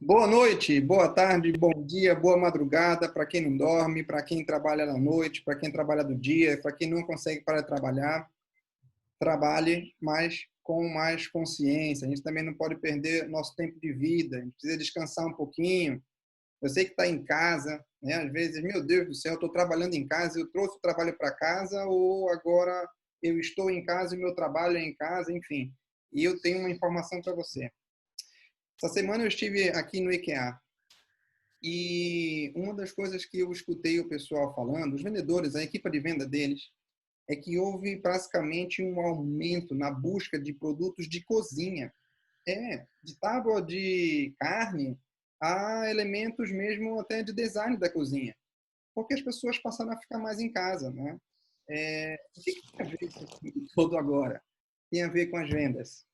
Boa noite, boa tarde, bom dia, boa madrugada para quem não dorme, para quem trabalha na noite, para quem trabalha do dia, para quem não consegue parar de trabalhar. Trabalhe, mas com mais consciência. A gente também não pode perder nosso tempo de vida, a gente precisa descansar um pouquinho. Eu sei que está em casa, né? Às vezes, meu Deus do céu, eu estou trabalhando em casa, eu trouxe o trabalho para casa ou agora eu estou em casa e meu trabalho é em casa, enfim. E eu tenho uma informação para você. Essa semana eu estive aqui no IKEA e uma das coisas que eu escutei o pessoal falando, os vendedores, a equipe de venda deles, é que houve praticamente um aumento na busca de produtos de cozinha. De tábua de carne a elementos mesmo até de design da cozinha. Porque as pessoas passaram a ficar mais em casa, né? O que tem a ver isso aqui todo agora? Tem a ver com as vendas.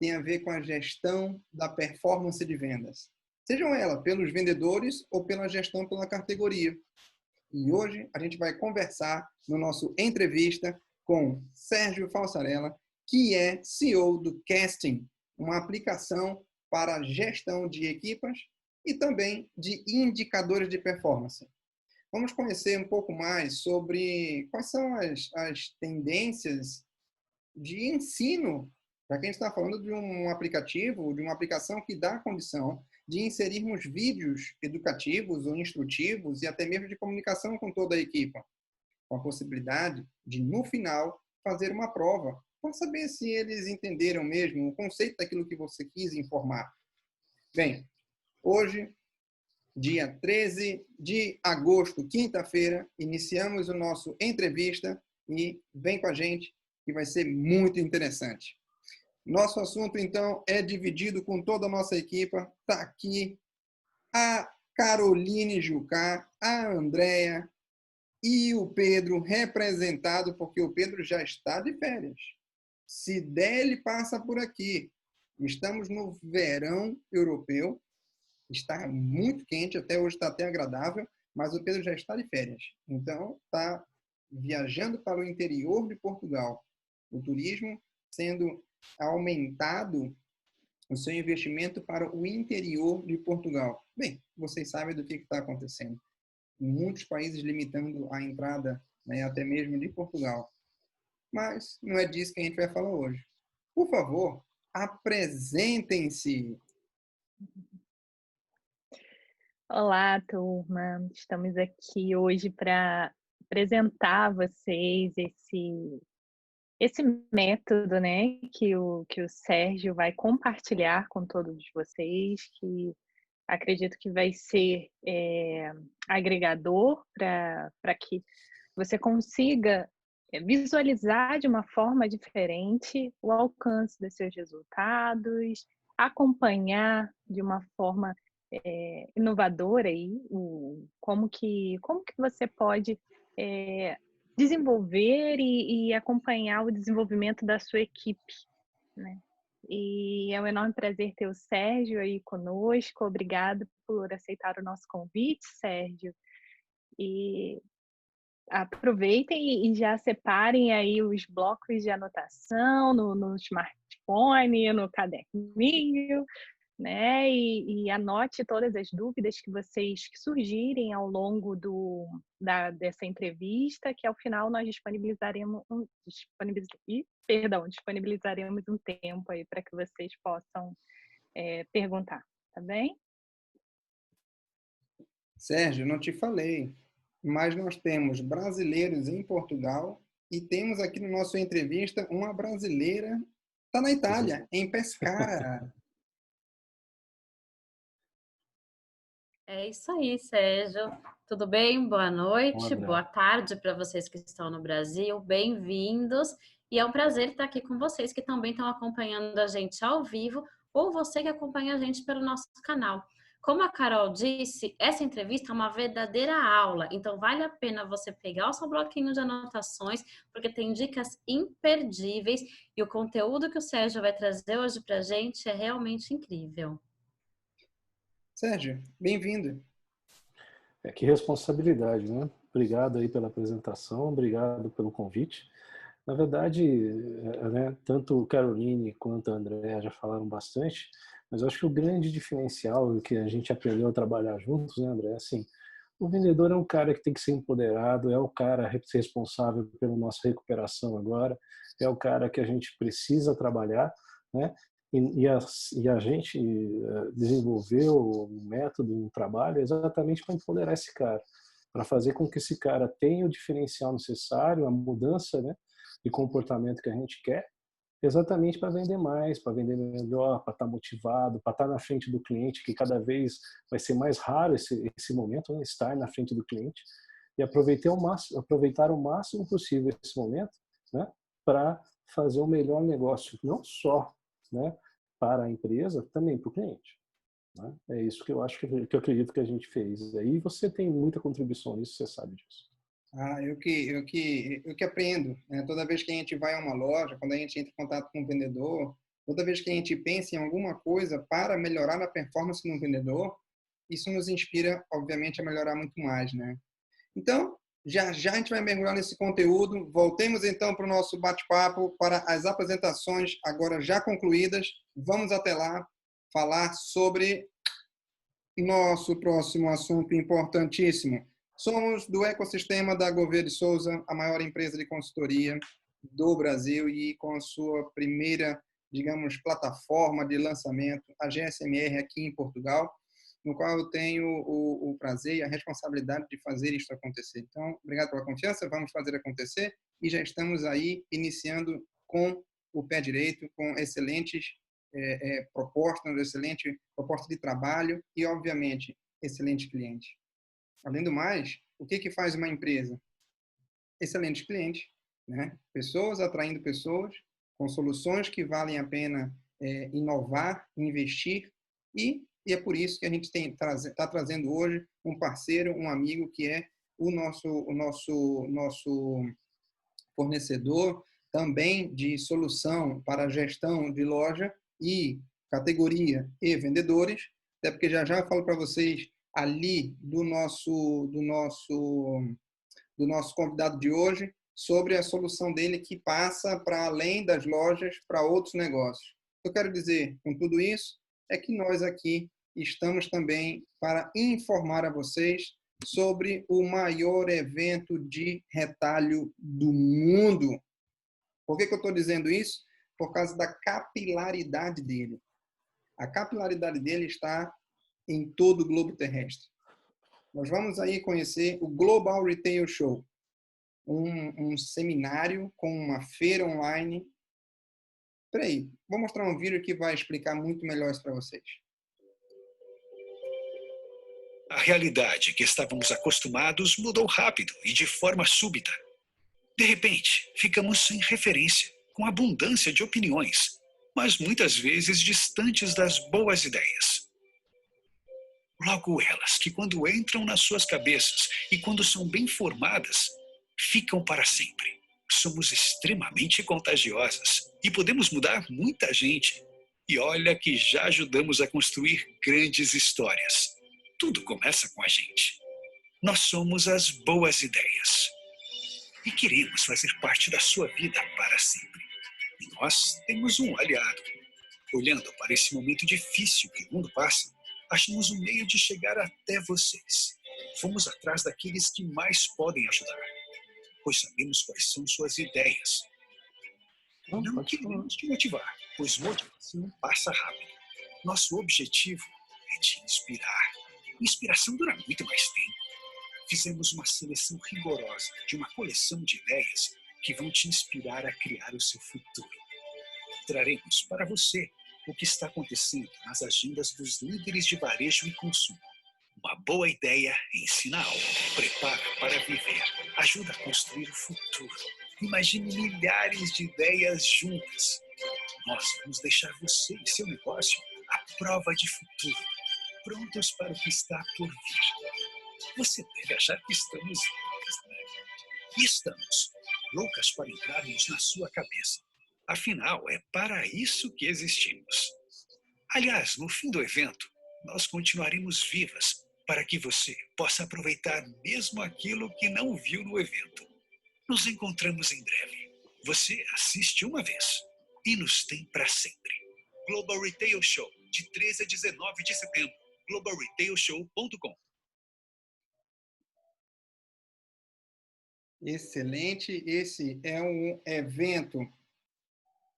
Tem a ver com a gestão da performance de vendas. Sejam elas pelos vendedores ou pela gestão pela categoria. E hoje a gente vai conversar no nosso entrevista com Sérgio Falsarella, que é CEO do Casting, uma aplicação para gestão de equipas e também de indicadores de performance. Vamos conhecer um pouco mais sobre quais são as tendências de ensino, para quem está falando de um aplicativo, de uma aplicação que dá a condição de inserirmos vídeos educativos ou instrutivos e até mesmo de comunicação com toda a equipe, com a possibilidade de, no final, fazer uma prova, para saber se eles entenderam mesmo o conceito daquilo que você quis informar. Bem, hoje, dia 13 de agosto, quinta-feira, iniciamos o nosso entrevista e vem com a gente que vai ser muito interessante. Nosso assunto, então, é dividido com toda a nossa equipe. Está aqui a Caroline Jucá, a Andréia e o Pedro representado, porque o Pedro já está de férias. Se der, ele passa por aqui. Estamos no verão europeu, está muito quente, até hoje está até agradável, mas o Pedro já está de férias. Então, está viajando para o interior de Portugal. O turismo sendo aumentado o seu investimento para o interior de Portugal. Bem, vocês sabem do que está acontecendo. Muitos países limitando a entrada, né, até mesmo de Portugal. Mas não é disso que a gente vai falar hoje. Por favor, apresentem-se. Olá, turma. Estamos aqui hoje para apresentar a vocês esse método, né, que o Sérgio vai compartilhar com todos vocês, que acredito que vai ser agregador para que você consiga visualizar de uma forma diferente o alcance dos seus resultados, acompanhar de uma forma inovadora aí como que você pode desenvolver e acompanhar o desenvolvimento da sua equipe, né? E é um enorme prazer ter o Sérgio aí conosco. Obrigado por aceitar o nosso convite, Sérgio. E aproveitem e já separem aí os blocos de anotação no smartphone, no caderninho, né? E anote todas as dúvidas que surgirem ao longo dessa entrevista, que ao final nós disponibilizaremos um tempo aí para que vocês possam perguntar, tá bem? Sérgio, não te falei, mas nós temos brasileiros em Portugal e temos aqui no nosso entrevista uma brasileira, está na Itália, em Pescara. É isso aí, Sérgio. Tudo bem? Boa noite, boa tarde para vocês que estão no Brasil. Bem-vindos. E é um prazer estar aqui com vocês que também estão acompanhando a gente ao vivo ou você que acompanha a gente pelo nosso canal. Como a Carol disse, essa entrevista é uma verdadeira aula, então vale a pena você pegar o seu bloquinho de anotações, porque tem dicas imperdíveis e o conteúdo que o Sérgio vai trazer hoje para a gente é realmente incrível. Sérgio, bem-vindo. Que responsabilidade, né? Obrigado aí pela apresentação, obrigado pelo convite. Na verdade, né, tanto Caroline quanto a Andrea já falaram bastante, Mas eu acho que o grande diferencial que a gente aprendeu a trabalhar juntos, né, André, é assim, o vendedor é um cara que tem que ser empoderado, é o cara responsável pela nossa recuperação agora, é o cara que a gente precisa trabalhar, né? E a gente desenvolveu um método, um trabalho exatamente para empoderar esse cara, para fazer com que esse cara tenha o diferencial necessário, a mudança, né, de comportamento que a gente quer, exatamente para vender mais, para vender melhor, para estar motivado, para estar na frente do cliente, que cada vez vai ser mais raro esse momento, né, estar na frente do cliente, e aproveitar o máximo possível esse momento, né, para fazer o melhor negócio, não só, né, para a empresa, também para o cliente. Né? É isso que eu acho que eu acredito que a gente fez. Aí você tem muita contribuição nisso, você sabe disso. Eu que aprendo, né? Toda vez que a gente vai a uma loja, quando a gente entra em contato com um vendedor, toda vez que a gente pensa em alguma coisa para melhorar a performance do vendedor, isso nos inspira, obviamente, a melhorar muito mais, né? Então, já já a gente vai mergulhar nesse conteúdo. Voltemos então para o nosso bate-papo, para as apresentações agora já concluídas. Vamos até lá falar sobre nosso próximo assunto importantíssimo. Somos do ecossistema da Gouveia de Souza, a maior empresa de consultoria do Brasil e com a sua primeira, digamos, plataforma de lançamento, a GSMR aqui em Portugal, no qual eu tenho o prazer e a responsabilidade de fazer isto acontecer. Então, obrigado pela confiança, vamos fazer acontecer e já estamos aí iniciando com o pé direito, com excelentes propostas, excelente proposta de trabalho e, obviamente, excelente cliente. Além do mais, o que faz uma empresa? Excelentes clientes, né? Pessoas atraindo pessoas, com soluções que valem a pena inovar, investir, e é por isso que a gente está trazendo hoje um parceiro, um amigo que é o nosso fornecedor também de solução para a gestão de loja e categoria e vendedores, até porque já já eu falo para vocês ali do nosso convidado de hoje sobre a solução dele que passa para além das lojas para outros negócios. O que eu quero dizer com tudo isso é que nós aqui estamos também para informar a vocês sobre o maior evento de retalho do mundo. Por que eu estou dizendo isso? Por causa da capilaridade dele. A capilaridade dele está em todo o globo terrestre. Nós vamos aí conhecer o Global Retail Show, um seminário com uma feira online. Espera aí, vou mostrar um vídeo que vai explicar muito melhor isso para vocês. A realidade que estávamos acostumados mudou rápido e de forma súbita. De repente, ficamos sem referência, com abundância de opiniões, mas muitas vezes distantes das boas ideias. Logo elas, que quando entram nas suas cabeças e quando são bem formadas, ficam para sempre. Somos extremamente contagiosas e podemos mudar muita gente. E olha que já ajudamos a construir grandes histórias. Tudo começa com a gente. Nós somos as boas ideias. E queremos fazer parte da sua vida para sempre. E nós temos um aliado. Olhando para esse momento difícil que o mundo passa, achamos um meio de chegar até vocês. Fomos atrás daqueles que mais podem ajudar, pois sabemos quais são suas ideias. Não queremos te motivar, pois motivação passa rápido. Nosso objetivo é te inspirar. Inspiração dura muito mais tempo. Fizemos uma seleção rigorosa de uma coleção de ideias que vão te inspirar a criar o seu futuro. Traremos para você o que está acontecendo nas agendas dos líderes de varejo e consumo. Uma boa ideia ensina algo, prepara para viver, ajuda a construir o futuro. Imagine milhares de ideias juntas. Nós vamos deixar você e seu negócio à prova de futuro, prontos para o que está por vir. Você deve achar que estamos loucas, né? E estamos loucas para entrarmos na sua cabeça. Afinal, é para isso que existimos. Aliás, no fim do evento, nós continuaremos vivas para que você possa aproveitar mesmo aquilo que não viu no evento. Nos encontramos em breve. Você assiste uma vez e nos tem para sempre. Global Retail Show, de 13 a 19 de setembro. globalretailshow.com. Excelente. Esse é um evento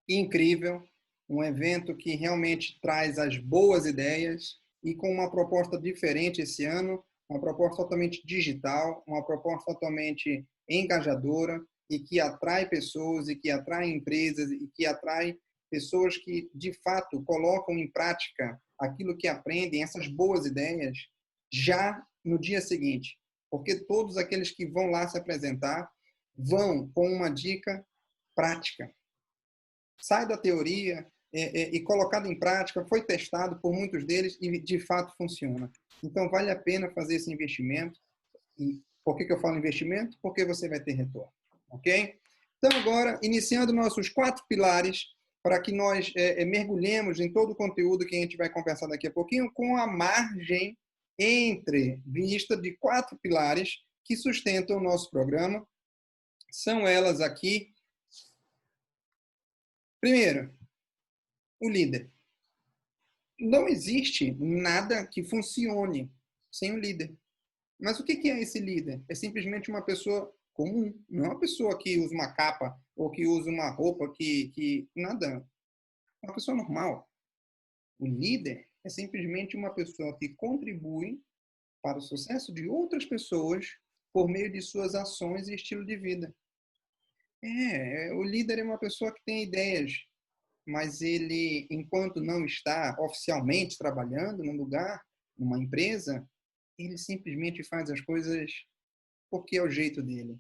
incrível, um evento que realmente traz as boas ideias e com uma proposta diferente esse ano, uma proposta totalmente digital, uma proposta totalmente engajadora e que atrai pessoas e que atrai empresas e que atrai pessoas que, de fato, colocam em prática aquilo que aprendem, essas boas ideias, já no dia seguinte. Porque todos aqueles que vão lá se apresentar vão com uma dica prática. Sai da teoria e colocado em prática, foi testado por muitos deles e, de fato, funciona. Então, vale a pena fazer esse investimento. E por que eu falo investimento? Porque você vai ter retorno. Ok? Então, agora, iniciando nossos 4 pilares, para que nós mergulhemos em todo o conteúdo que a gente vai conversar daqui a pouquinho, com a margem entrevista de 4 pilares que sustentam o nosso programa. São elas aqui. Primeiro, o líder. Não existe nada que funcione sem o líder. Mas o que é esse líder? É simplesmente uma pessoa comum. Não é uma pessoa que usa uma capa ou que usa uma roupa que nada. É uma pessoa normal. O líder é simplesmente uma pessoa que contribui para o sucesso de outras pessoas por meio de suas ações e estilo de vida. O líder é uma pessoa que tem ideias, mas ele, enquanto não está oficialmente trabalhando num lugar, numa empresa, ele simplesmente faz as coisas porque é o jeito dele.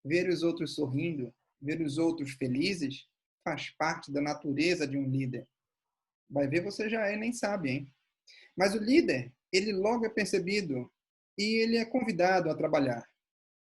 Ver os outros sorrindo, ver os outros felizes, faz parte da natureza de um líder. Vai ver, você já nem sabe, hein? Mas o líder, ele logo é percebido e ele é convidado a trabalhar.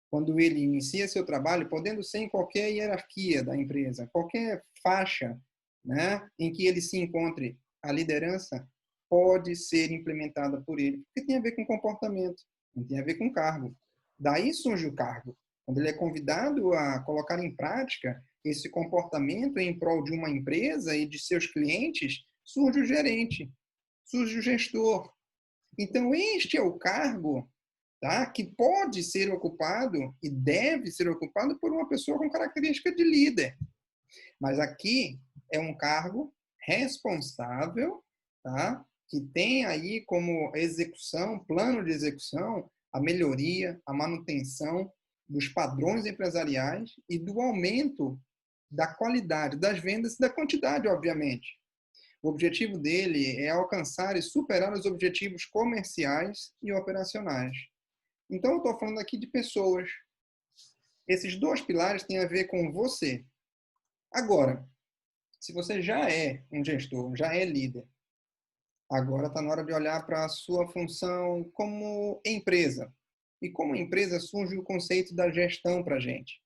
Quando ele inicia seu trabalho, podendo ser em qualquer hierarquia da empresa, qualquer faixa, né, em que ele se encontre, a liderança pode ser implementada por ele, porque tem a ver com comportamento, não tem a ver com cargo. Daí surge o cargo. Quando ele é convidado a colocar em prática esse comportamento em prol de uma empresa e de seus clientes, surge o gerente, surge o gestor. Então, este é o cargo, tá, que pode ser ocupado e deve ser ocupado por uma pessoa com característica de líder. Mas aqui é um cargo responsável, tá, que tem aí como execução, plano de execução, a melhoria, a manutenção dos padrões empresariais e do aumento da qualidade das vendas e da quantidade, obviamente. O objetivo dele é alcançar e superar os objetivos comerciais e operacionais. Então, eu estou falando aqui de pessoas. Esses 2 pilares têm a ver com você. Agora, se você já é um gestor, já é líder, agora está na hora de olhar para a sua função como empresa. E como empresa surge o conceito da gestão para a gente.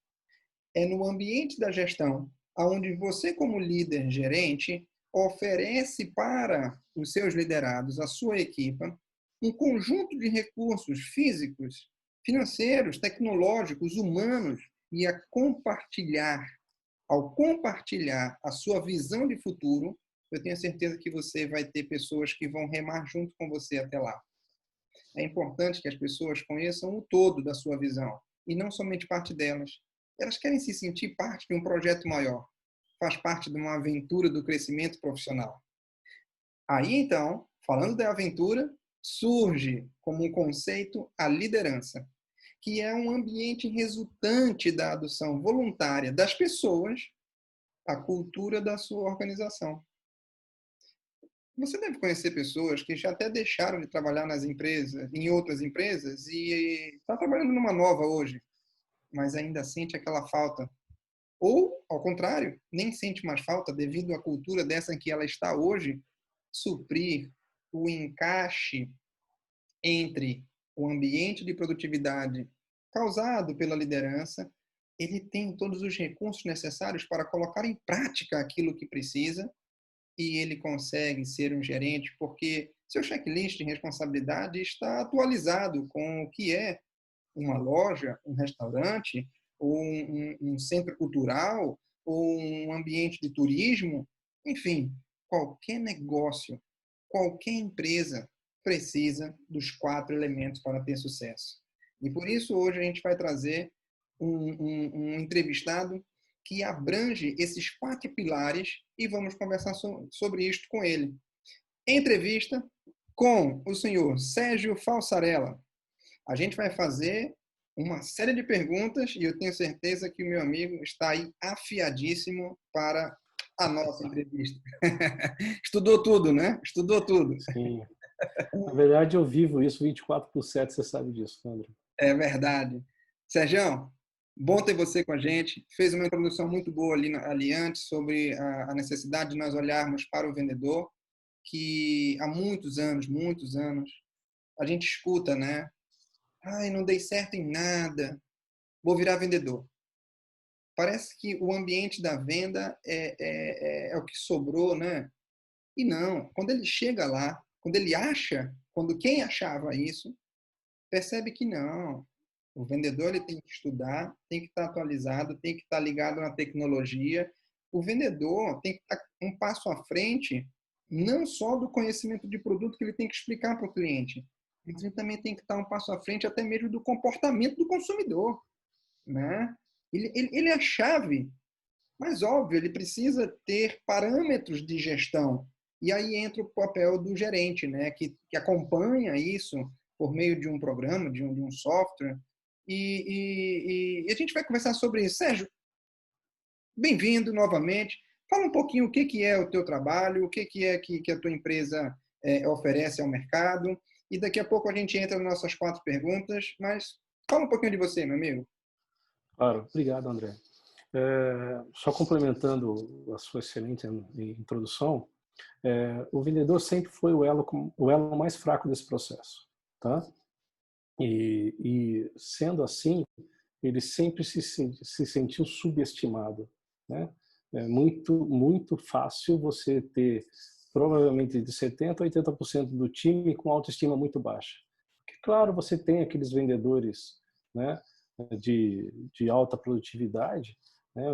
É no ambiente da gestão, onde você, como líder gerente, oferece para os seus liderados, a sua equipa, um conjunto de recursos físicos, financeiros, tecnológicos, humanos, e ao compartilhar a sua visão de futuro, eu tenho certeza que você vai ter pessoas que vão remar junto com você até lá. É importante que as pessoas conheçam o todo da sua visão, e não somente parte delas. Elas querem se sentir parte de um projeto maior. Faz parte de uma aventura do crescimento profissional. Aí, então, falando da aventura, surge como um conceito a liderança, que é um ambiente resultante da adoção voluntária das pessoas à cultura da sua organização. Você deve conhecer pessoas que já até deixaram de trabalhar nas empresas, em outras empresas, e está trabalhando numa nova hoje, mas ainda sente aquela falta. Ou, ao contrário, nem sente mais falta devido à cultura dessa em que ela está hoje, suprir o encaixe entre o ambiente de produtividade causado pela liderança. Ele tem todos os recursos necessários para colocar em prática aquilo que precisa e ele consegue ser um gerente porque seu checklist de responsabilidade está atualizado com o que é uma loja, um restaurante, ou um centro cultural, ou um ambiente de turismo, enfim, qualquer negócio, qualquer empresa precisa dos 4 elementos para ter sucesso. E por isso hoje a gente vai trazer um entrevistado que abrange esses 4 pilares e vamos conversar sobre isto com ele. Entrevista com o senhor Sérgio Falsarella. A gente vai fazer uma série de perguntas e eu tenho certeza que o meu amigo está aí afiadíssimo para a nossa entrevista. Estudou tudo, né? Estudou tudo. Sim. Na verdade, eu vivo isso 24/7, você sabe disso, André. É verdade. Sérgio, bom ter você com a gente. Fez uma introdução muito boa ali antes sobre a necessidade de nós olharmos para o vendedor, que há muitos anos, a gente escuta, né? Ai, não dei certo em nada, vou virar vendedor. Parece que o ambiente da venda é o que sobrou, né? E não, quando ele chega lá, quando quem achava isso, percebe que não. O vendedor ele tem que estudar, tem que estar atualizado, tem que estar ligado na tecnologia. O vendedor tem que estar um passo à frente, não só do conhecimento de produto que ele tem que explicar para o cliente, mas ele também tem que estar um passo à frente até mesmo do comportamento do consumidor, né? Ele é a chave, mas óbvio, ele precisa ter parâmetros de gestão. E aí entra o papel do gerente, né? Que acompanha isso por meio de um programa, de um software. E a gente vai conversar sobre isso. Sérgio, bem-vindo novamente. Fala um pouquinho o que é o teu trabalho, o que é que a tua empresa oferece ao mercado. E daqui a pouco a gente entra nas nossas 4 perguntas. Mas fala um pouquinho de você, meu amigo. Claro, obrigado, André. Só complementando a sua excelente introdução, o vendedor sempre foi o elo mais fraco desse processo, tá? E sendo assim, ele sempre se sentiu subestimado, né? É muito fácil você ter provavelmente de 70% a 80% do time com autoestima muito baixa. Porque, claro, você tem aqueles vendedores, né, de alta produtividade, né,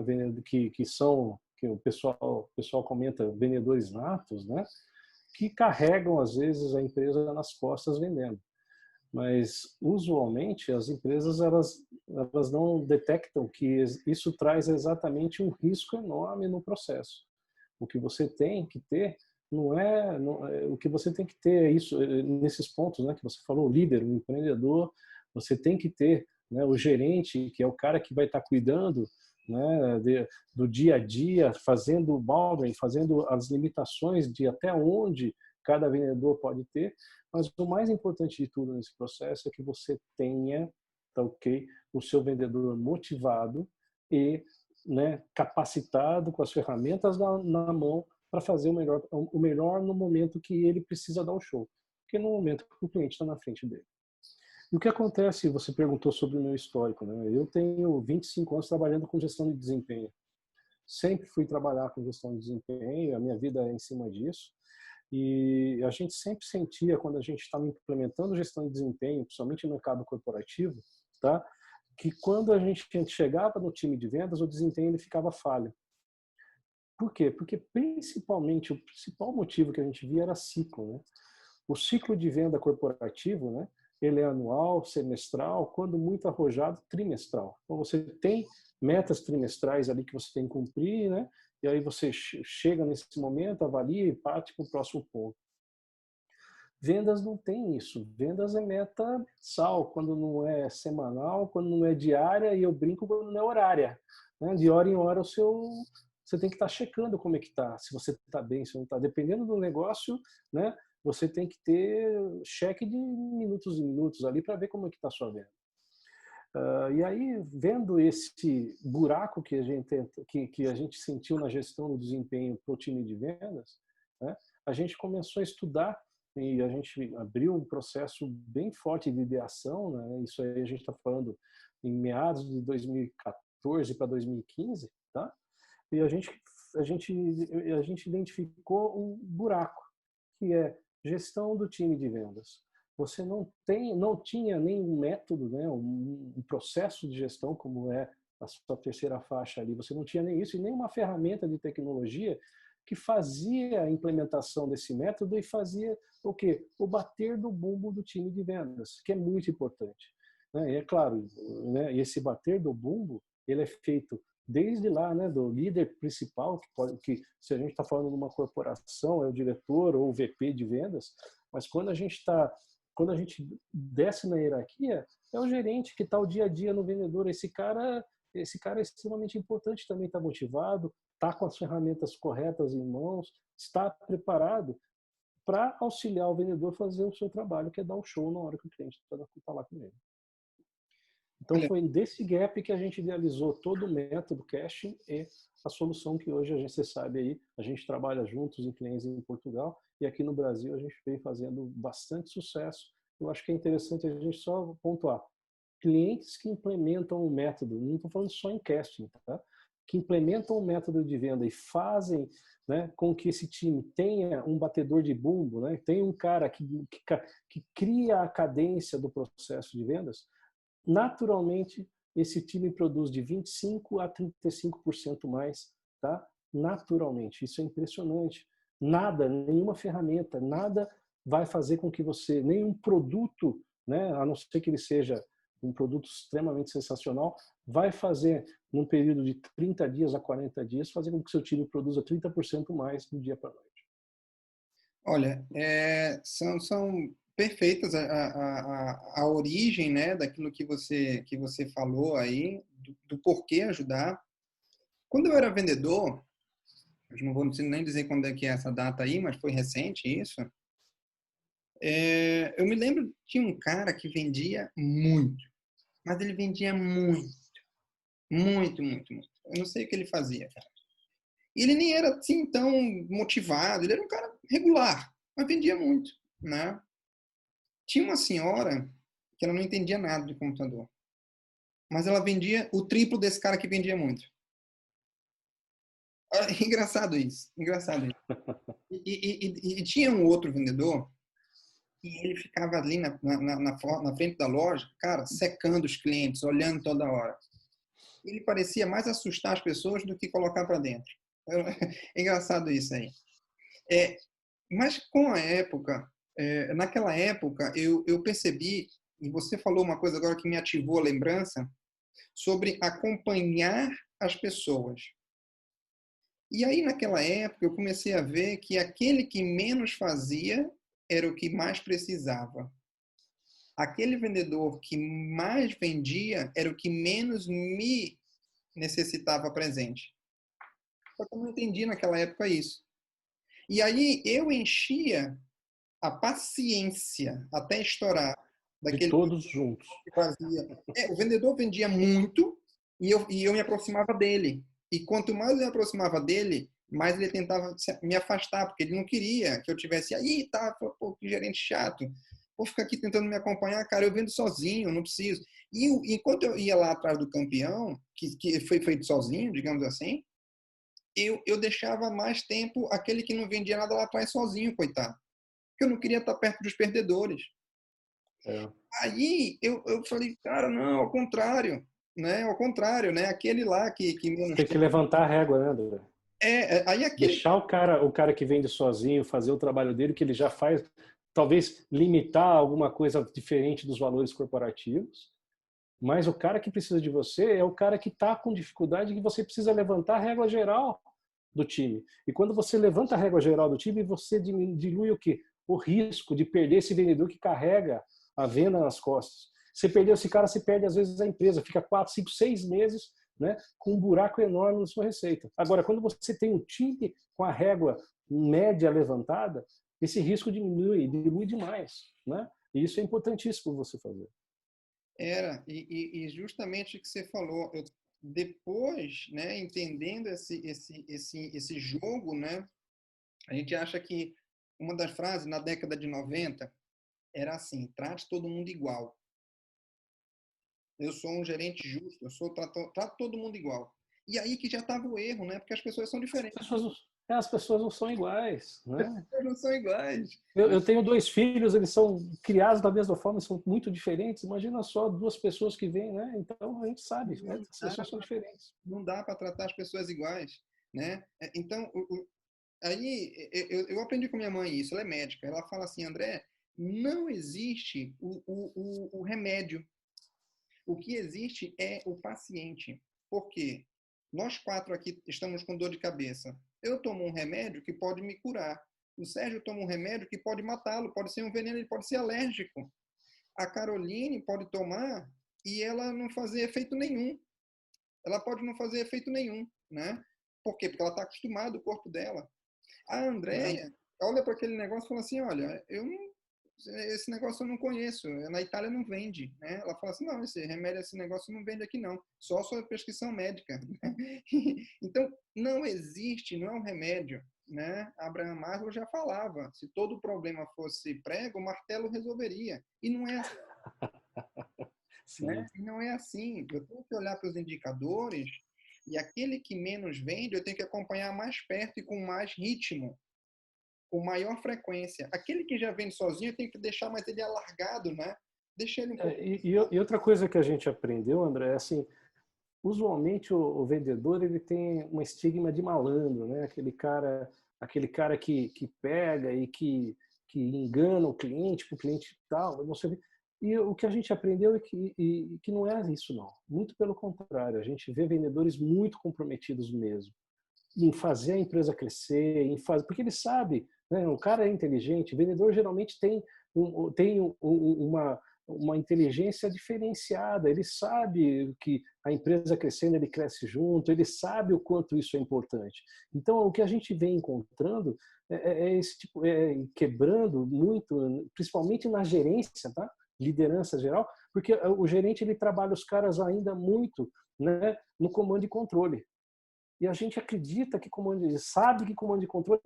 que o pessoal comenta vendedores natos, né, que carregam às vezes a empresa nas costas vendendo. Mas usualmente as empresas elas não detectam que isso traz exatamente um risco enorme no processo. O que você tem que ter o que você tem que ter é isso nesses pontos, né, que você falou, o líder, o empreendedor, você tem que ter, né, o gerente, que é o cara que vai estar cuidando, né, do dia a dia, fazendo o boundary, fazendo as limitações de até onde cada vendedor pode ter. Mas o mais importante de tudo nesse processo é que você tenha, tá ok, o seu vendedor motivado e, né, capacitado com as ferramentas na mão para fazer o melhor no momento que ele precisa dar o show, porque no momento que o cliente está na frente dele. E o que acontece, você perguntou sobre o meu histórico, né? Eu tenho 25 anos trabalhando com gestão de desempenho. Sempre fui trabalhar com gestão de desempenho, a minha vida é em cima disso. E a gente sempre sentia, quando a gente estava implementando gestão de desempenho, principalmente no mercado corporativo, tá? Que quando a gente chegava no time de vendas, o desempenho ele ficava falho. Por quê? Porque principalmente, o principal motivo que a gente via era ciclo, né? O ciclo de venda corporativo, né? Ele é anual, semestral, quando muito arrojado, trimestral. Então você tem metas trimestrais ali que você tem que cumprir, né? E aí você chega nesse momento, avalia e parte para o próximo ponto. Vendas não tem isso. Vendas é meta mensal, quando não é semanal, quando não é diária, e eu brinco quando não é horária. Né? De hora em hora você tem que estar checando como é que está, se você está bem, se não está. Dependendo do negócio, né? Você tem que ter cheque de minutos em minutos ali para ver como é que está a sua venda. E aí, vendo esse buraco que a gente sentiu na gestão do desempenho para o time de vendas, né, a gente começou a estudar e a gente abriu um processo bem forte de ideação, né, isso aí a gente está falando em meados de 2014 para 2015, tá? E a gente identificou um buraco, que é gestão do time de vendas. Você não tinha nenhum método, né, um processo de gestão como é a sua terceira faixa ali. Você não tinha nem isso e nem uma ferramenta de tecnologia que fazia a implementação desse método e fazia o quê? O bater do bumbo do time de vendas, que é muito importante. E é claro, né, esse bater do bumbo, ele é feito desde lá, né, do líder principal, que se a gente está falando de uma corporação, é o diretor ou o VP de vendas, mas quando a gente desce na hierarquia, é o gerente que está o dia a dia no vendedor. Esse cara é extremamente importante, também está motivado, está com as ferramentas corretas em mãos, está preparado para auxiliar o vendedor a fazer o seu trabalho, que é dar o show na hora que o cliente está lá com ele. Então, foi desse gap que a gente idealizou todo o método Casting e a solução que hoje você sabe aí, a gente trabalha juntos em clientes em Portugal e aqui no Brasil a gente vem fazendo bastante sucesso. Eu acho que é interessante a gente só pontuar. Clientes que implementam o método, não estou falando só em casting, tá? Que implementam o método de venda e fazem, né, com que esse time tenha um batedor de bumbo, né, tenha um cara que cria a cadência do processo de vendas, naturalmente esse time produz de 25% a 35% mais, tá? Naturalmente, isso é impressionante. Nada, nenhuma ferramenta, nada vai fazer com que você, nenhum produto, né, a não ser que ele seja um produto extremamente sensacional, vai fazer, num período de 30 dias a 40 dias, fazer com que seu time produza 30% mais do dia para a noite. Olha, são perfeitas a origem, né, daquilo que você falou aí, do porquê ajudar. Quando eu era vendedor, eu não vou nem dizer quando é que é essa data aí, mas foi recente isso, eu me lembro, tinha um cara que vendia muito, mas ele vendia muito, muito, muito, muito. Eu não sei o que ele fazia, cara. E ele nem era assim tão motivado, ele era um cara regular, mas vendia muito, né? Tinha uma senhora que ela não entendia nada de computador, mas ela vendia o triplo desse cara que vendia muito. Engraçado isso, engraçado isso. E tinha um outro vendedor e ele ficava ali na frente da loja, cara, secando os clientes, olhando toda hora. Ele parecia mais assustar as pessoas do que colocar para dentro. É engraçado isso aí. Mas com a época, naquela época, eu percebi, e você falou uma coisa agora que me ativou a lembrança, sobre acompanhar as pessoas. E aí, naquela época, eu comecei a ver que aquele que menos fazia era o que mais precisava. Aquele vendedor que mais vendia era o que menos me necessitava presente. Só que eu não entendi naquela época isso. E aí eu enchia a paciência até estourar daquele de todos juntos. Que fazia. O vendedor vendia muito e eu me aproximava dele. E quanto mais eu me aproximava dele, mais ele tentava me afastar, porque ele não queria que eu tivesse aí, tá, pô, que gerente chato. Vou ficar aqui tentando me acompanhar, cara, eu vendo sozinho, não preciso. E enquanto eu ia lá atrás do campeão, que foi feito sozinho, digamos assim, eu deixava mais tempo aquele que não vendia nada lá atrás sozinho, coitado. Porque eu não queria estar perto dos perdedores. Aí eu falei, cara, não, ao contrário, né? Ao contrário, né? Aquele lá que menos tem que levantar a régua, né, André? aí aquele... Deixar o cara que vende sozinho fazer o trabalho dele, que ele já faz, talvez limitar alguma coisa diferente dos valores corporativos, mas o cara que precisa de você é o cara que está com dificuldade, que você precisa levantar a régua geral do time. E quando você levanta a régua geral do time, você dilui o quê? O risco de perder esse vendedor que carrega a venda nas costas. Você perdeu esse cara, você perde às vezes a empresa, fica 4, 5, 6 meses, né, com um buraco enorme na sua receita. Agora, quando você tem um time com a régua média levantada, esse risco dilui demais, né? E isso é importantíssimo você fazer. E justamente o que você falou, depois, né, entendendo esse jogo, né, a gente acha que uma das frases na década de 90 era assim: trate todo mundo igual. Eu sou um gerente justo, trato todo mundo igual. E aí que já estava o erro, né? Porque as pessoas são diferentes. As pessoas não são iguais, né? As pessoas não são iguais. Eu tenho 2 filhos, eles são criados da mesma forma, são muito diferentes. Imagina só 2 pessoas que vêm, né? Então a gente sabe, né? As pessoas são diferentes. Não dá para tratar as pessoas iguais, né? Então aí eu aprendi com minha mãe isso, ela é médica. Ela fala assim, André, não existe o remédio. O que existe é o paciente. Por quê? Nós 4 aqui estamos com dor de cabeça. Eu tomo um remédio que pode me curar. O Sérgio toma um remédio que pode matá-lo, pode ser um veneno, ele pode ser alérgico. A Caroline pode tomar e ela não fazer efeito nenhum. Ela pode não fazer efeito nenhum, né? Por quê? Porque ela está acostumada, o corpo dela. A Andréia olha para aquele negócio e fala assim, olha, esse negócio eu não conheço, na Itália não vende, né? Ela fala assim, não, esse remédio, esse negócio não vende aqui não, só sob prescrição médica. Então, não existe, não é um remédio, né? Abraham Maslow já falava, se todo problema fosse prego, o martelo resolveria. E não é assim. Né? E não é assim. Eu tenho que olhar para os indicadores e aquele que menos vende, eu tenho que acompanhar mais perto e com mais ritmo, com maior frequência. Aquele que já vende sozinho, eu tenho que deixar mais ele alargado, né? Deixa ele um pouco. E outra coisa que a gente aprendeu, André, é assim, usualmente o vendedor ele tem um estigma de malandro, né? Aquele cara que pega e que engana o cliente, para o cliente tal. E o que a gente aprendeu é que não é isso, não. Muito pelo contrário, a gente vê vendedores muito comprometidos mesmo em fazer a empresa crescer, porque ele sabe, né? O cara é inteligente. O vendedor geralmente tem uma inteligência diferenciada. Ele sabe que a empresa crescendo, ele cresce junto, ele sabe o quanto isso é importante. Então, o que a gente vem encontrando é esse tipo, quebrando muito, principalmente na gerência, tá? Liderança geral, porque o gerente ele trabalha os caras ainda muito, né, no comando e controle. E a gente acredita que sabe que comando e controle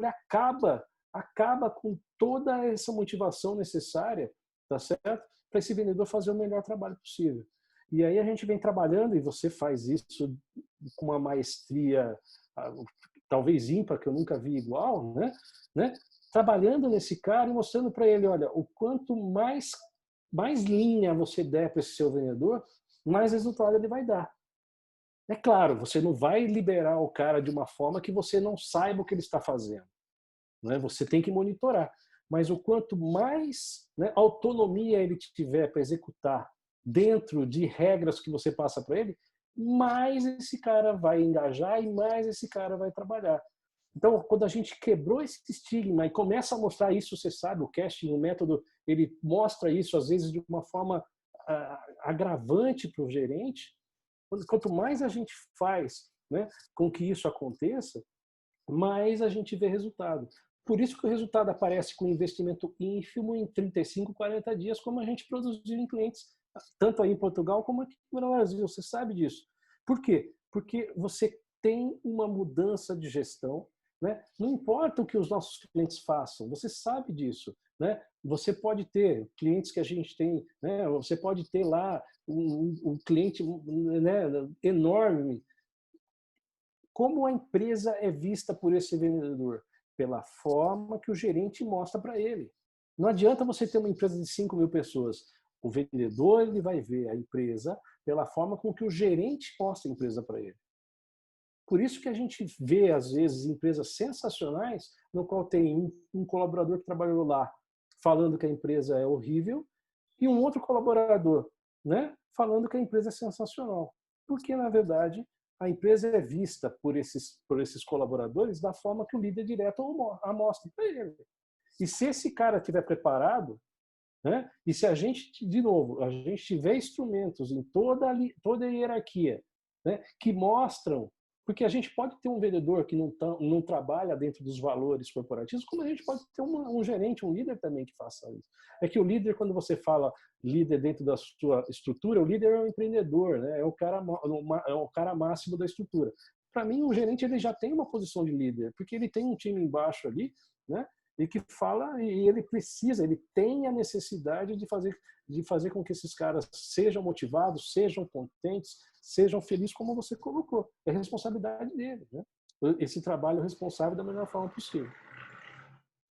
acaba com toda essa motivação necessária, tá certo? Para esse vendedor fazer o melhor trabalho possível. E aí a gente vem trabalhando, e você faz isso com uma maestria talvez ímpar, que eu nunca vi igual, né? Trabalhando nesse cara e mostrando para ele, olha, o quanto mais linha você der para esse seu vendedor, mais resultado ele vai dar. É claro, você não vai liberar o cara de uma forma que você não saiba o que ele está fazendo. Né? Você tem que monitorar. Mas o quanto mais, né, autonomia ele tiver para executar dentro de regras que você passa para ele, mais esse cara vai engajar e mais esse cara vai trabalhar. Então, quando a gente quebrou esse estigma e começa a mostrar isso, você sabe, o casting, o método, ele mostra isso, às vezes, de uma forma agravante para o gerente. Quanto mais a gente faz, né, com que isso aconteça, mais a gente vê resultado. Por isso que o resultado aparece com investimento ínfimo em 35, 40 dias, como a gente produziu em clientes, tanto aí em Portugal como aqui no Brasil. Você sabe disso. Por quê? Porque você tem uma mudança de gestão, né? Não importa o que os nossos clientes façam, você sabe disso. Né? Você pode ter clientes que a gente tem, né? Você pode ter lá um cliente, né, enorme. Como a empresa é vista por esse vendedor? Pela forma que o gerente mostra para ele. Não adianta você ter uma empresa de 5.000 pessoas. O vendedor ele vai ver a empresa pela forma com que o gerente mostra a empresa para ele. Por isso que a gente vê, às vezes, empresas sensacionais no qual tem um colaborador que trabalhou lá falando que a empresa é horrível e um outro colaborador, né, falando que a empresa é sensacional. Porque, na verdade, a empresa é vista por esses colaboradores da forma que o líder direto a mostra para ele. E se esse cara estiver preparado, né, e se a gente, de novo, a gente tiver instrumentos em toda a hierarquia, né, que mostram, porque a gente pode ter um vendedor que não trabalha dentro dos valores corporativos, como a gente pode ter um gerente, um líder também que faça isso. É que o líder, quando você fala líder dentro da sua estrutura, o líder é o empreendedor, né? É o cara máximo da estrutura. Para mim, o gerente ele já tem uma posição de líder, porque ele tem um time embaixo ali, né? E que fala, e ele tem a necessidade de fazer com que esses caras sejam motivados, sejam contentes, sejam felizes, como você colocou. É responsabilidade dele, né? Esse trabalho responsável da melhor forma possível.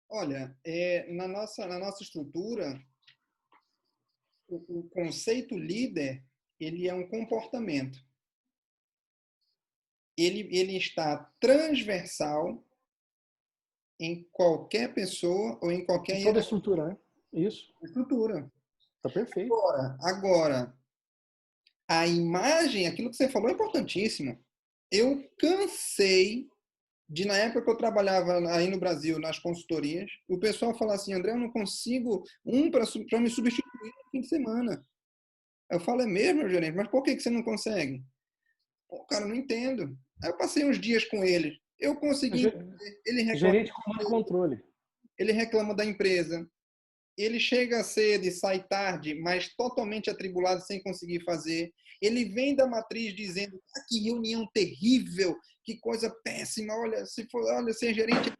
Olha, na nossa estrutura, o conceito líder, ele é um comportamento. Ele está transversal em qualquer pessoa ou em qualquer Toda estrutura, né? Isso. estrutura. Tá perfeito. Agora, a imagem, aquilo que você falou é importantíssimo. Eu cansei de, na época que eu trabalhava aí no Brasil, nas consultorias, o pessoal falar assim, André, eu não consigo para me substituir no fim de semana. Eu falo, é mesmo, meu gerente? Mas por que você não consegue? Pô, cara, eu não entendo. Aí eu passei uns dias com ele. Eu consegui entender. Gerente comando controle. Ele reclama da empresa. Ele chega cedo e sai tarde, mas totalmente atribulado, sem conseguir fazer. Ele vem da matriz dizendo, ah, que reunião terrível, que coisa péssima, olha, ser gerente...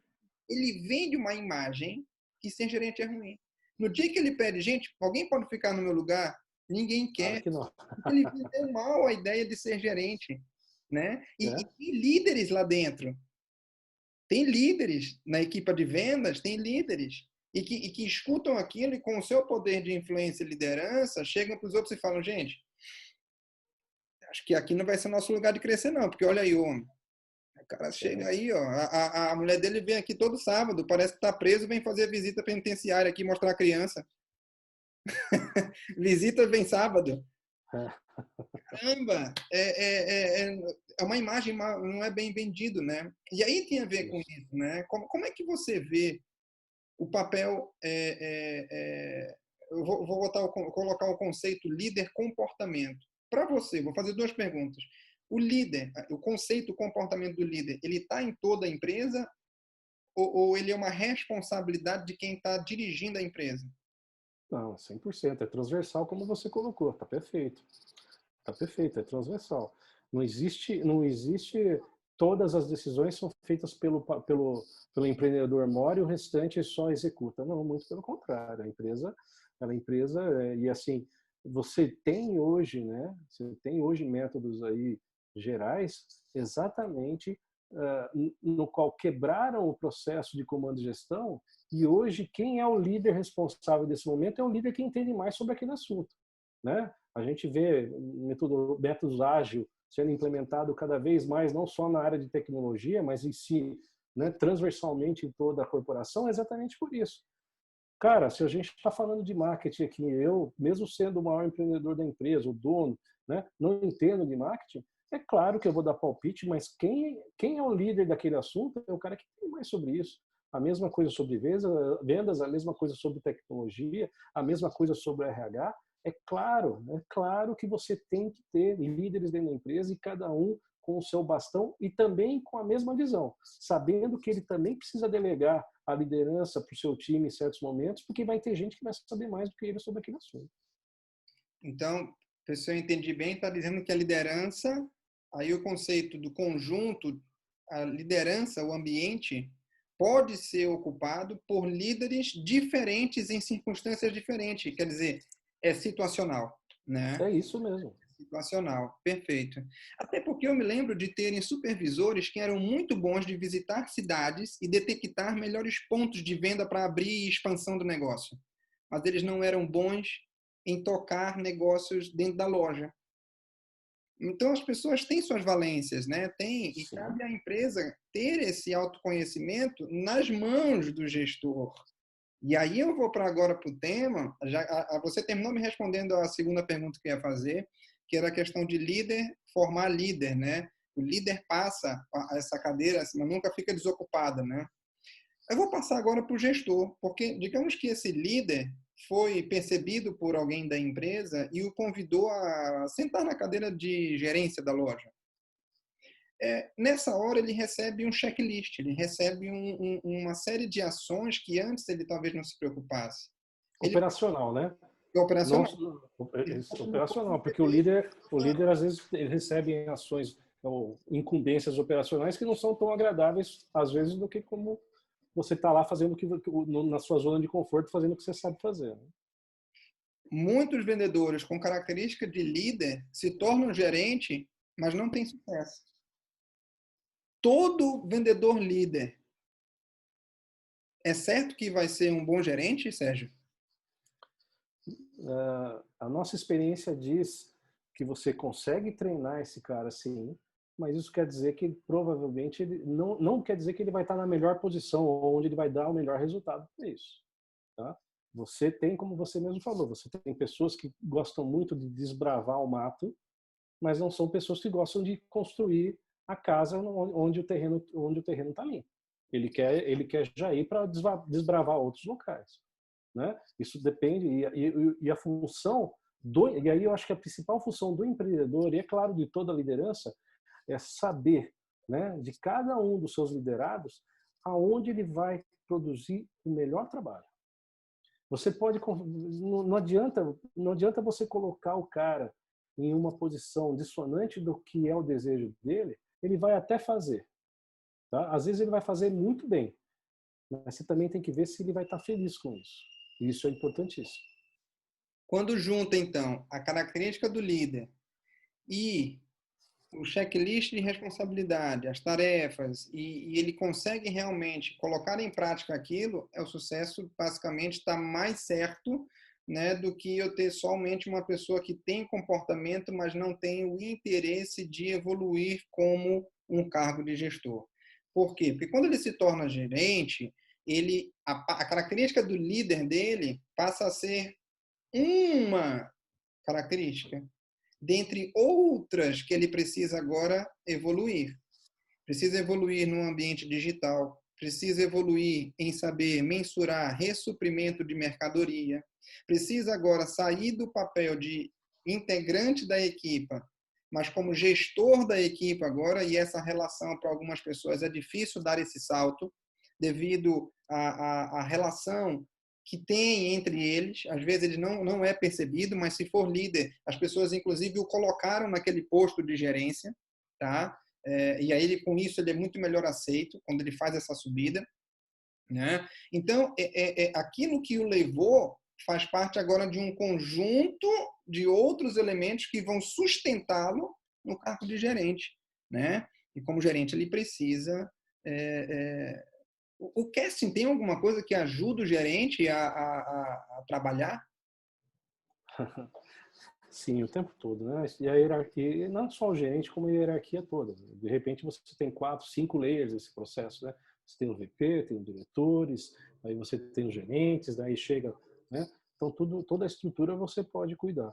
Ele vende uma imagem que ser gerente é ruim. No dia que ele pede, gente, alguém pode ficar no meu lugar? Ninguém quer. Claro que não. Ele vendeu mal a ideia de ser gerente, né? E tem líderes lá dentro. Tem líderes na equipe de vendas, tem líderes e que escutam aquilo e com o seu poder de influência e liderança chegam para os outros e falam, gente, acho que aqui não vai ser nosso lugar de crescer não, porque olha aí, homem, o cara chega aí, ó, a mulher dele vem aqui todo sábado, parece que está preso, vem fazer visita penitenciária aqui, mostrar a criança. Visita vem sábado. Caramba, é uma imagem, não é bem vendido, né? E aí tem a ver com isso, né? Como é que você vê o papel... eu vou colocar o conceito líder-comportamento. Para você, vou fazer duas perguntas. O líder, o conceito comportamento do líder, ele está em toda a empresa ou ele é uma responsabilidade de quem está dirigindo a empresa? Não, 100%. É transversal, como você colocou. Tá perfeito. Tá perfeito, é transversal. Não existe todas as decisões são feitas pelo empreendedor mora e o restante só executa. Não, muito pelo contrário. A empresa e assim, você tem hoje, né? Você tem hoje métodos aí gerais exatamente no qual quebraram o processo de comando e gestão e hoje quem é o líder responsável desse momento é o líder que entende mais sobre aquele assunto, né? A gente vê métodos ágil sendo implementado cada vez mais, não só na área de tecnologia, mas em si, né, transversalmente em toda a corporação, exatamente por isso. Cara, se a gente está falando de marketing aqui, eu, mesmo sendo o maior empreendedor da empresa, o dono, né, não entendo de marketing, é claro que eu vou dar palpite, mas quem é o líder daquele assunto é o cara que tem mais sobre isso. A mesma coisa sobre vendas, a mesma coisa sobre tecnologia, a mesma coisa sobre RH. É claro que você tem que ter líderes dentro da empresa e cada um com o seu bastão e também com a mesma visão, sabendo que ele também precisa delegar a liderança para o seu time em certos momentos, porque vai ter gente que vai saber mais do que ele sobre aquele assunto. Então, se eu entendi bem, está dizendo que a liderança, aí o conceito do conjunto, a liderança, o ambiente, pode ser ocupado por líderes diferentes em circunstâncias diferentes. Quer dizer, é situacional, né? É isso mesmo. Situacional, perfeito. Até porque eu me lembro de terem supervisores que eram muito bons de visitar cidades e detectar melhores pontos de venda para abrir e expansão do negócio. Mas eles não eram bons em tocar negócios dentro da loja. Então as pessoas têm suas valências, né? E cabe à empresa ter esse autoconhecimento nas mãos do gestor. E aí eu vou agora para o tema, você terminou me respondendo a segunda pergunta que eu ia fazer, que era a questão de líder formar líder, né? O líder passa essa cadeira, mas nunca fica desocupada, né? Eu vou passar agora para o gestor, porque digamos que esse líder foi percebido por alguém da empresa e o convidou a sentar na cadeira de gerência da loja. Nessa hora ele recebe um checklist, ele recebe uma série de ações que antes ele talvez não se preocupasse. Operacional, né? Operacional. Operacional, porque o líder às vezes ele recebe ações ou incumbências operacionais que não são tão agradáveis às vezes do que como você está lá fazendo na sua zona de conforto, fazendo o que você sabe fazer. Né? Muitos vendedores com característica de líder se tornam gerente, mas não têm sucesso. Todo vendedor líder é certo que vai ser um bom gerente, Sérgio? A nossa experiência diz que você consegue treinar esse cara sim, mas isso quer dizer que provavelmente ele não quer dizer que ele vai estar na melhor posição, ou onde ele vai dar o melhor resultado para isso. Tá? Você tem, como você mesmo falou, você tem pessoas que gostam muito de desbravar o mato, mas não são pessoas que gostam de construir a casa onde o terreno está limpo. Ele quer já ir para desbravar outros locais, né? Isso depende, e a função e aí eu acho que a principal função do empreendedor, e é claro de toda a liderança, é saber, né, de cada um dos seus liderados aonde ele vai produzir o melhor trabalho. Você pode, não adianta você colocar o cara em uma posição dissonante do que é o desejo dele, ele vai até fazer, tá? Às vezes ele vai fazer muito bem, mas você também tem que ver se ele vai estar feliz com isso. E isso é importantíssimo. Quando junta, então, a característica do líder e o checklist de responsabilidade, as tarefas, e ele consegue realmente colocar em prática aquilo, o sucesso basicamente está mais certo, né, do que eu ter somente uma pessoa que tem comportamento, mas não tem o interesse de evoluir como um cargo de gestor. Por quê? Porque quando ele se torna gerente, a característica do líder dele passa a ser uma característica, dentre outras que ele precisa agora evoluir. Precisa evoluir no ambiente digital, precisa evoluir em saber mensurar ressuprimento de mercadoria, precisa agora sair do papel de integrante da equipa, mas como gestor da equipa agora, e essa relação para algumas pessoas é difícil dar esse salto, devido à relação que tem entre eles, às vezes ele não é percebido, mas se for líder, as pessoas inclusive o colocaram naquele posto de gerência, tá? E aí ele, com isso ele é muito melhor aceito quando ele faz essa subida, né? Então aquilo que o levou faz parte agora de um conjunto de outros elementos que vão sustentá-lo no cargo de gerente, né? E como gerente ele precisa o casting tem alguma coisa que ajuda o gerente a trabalhar? Sim, o tempo todo, né? E a hierarquia, não só o gerente, como a hierarquia toda. De repente você tem 4, 5 layers nesse processo, né? Você tem o VP, tem os diretores, aí você tem os gerentes, daí chega, né? Então toda a estrutura você pode cuidar.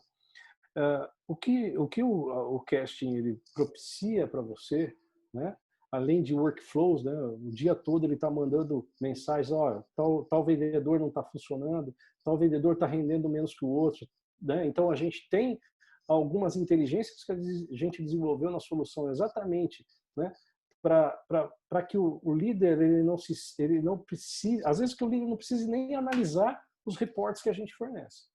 O que o casting ele propicia para você, né? Além de workflows, né? O dia todo ele está mandando mensagens, ó, tal vendedor não está funcionando, tal vendedor está rendendo menos que o outro, né? Então a gente tem algumas inteligências que a gente desenvolveu na solução exatamente, né? Para que o líder ele não precise, às vezes que o líder não precise nem analisar os reportes que a gente fornece.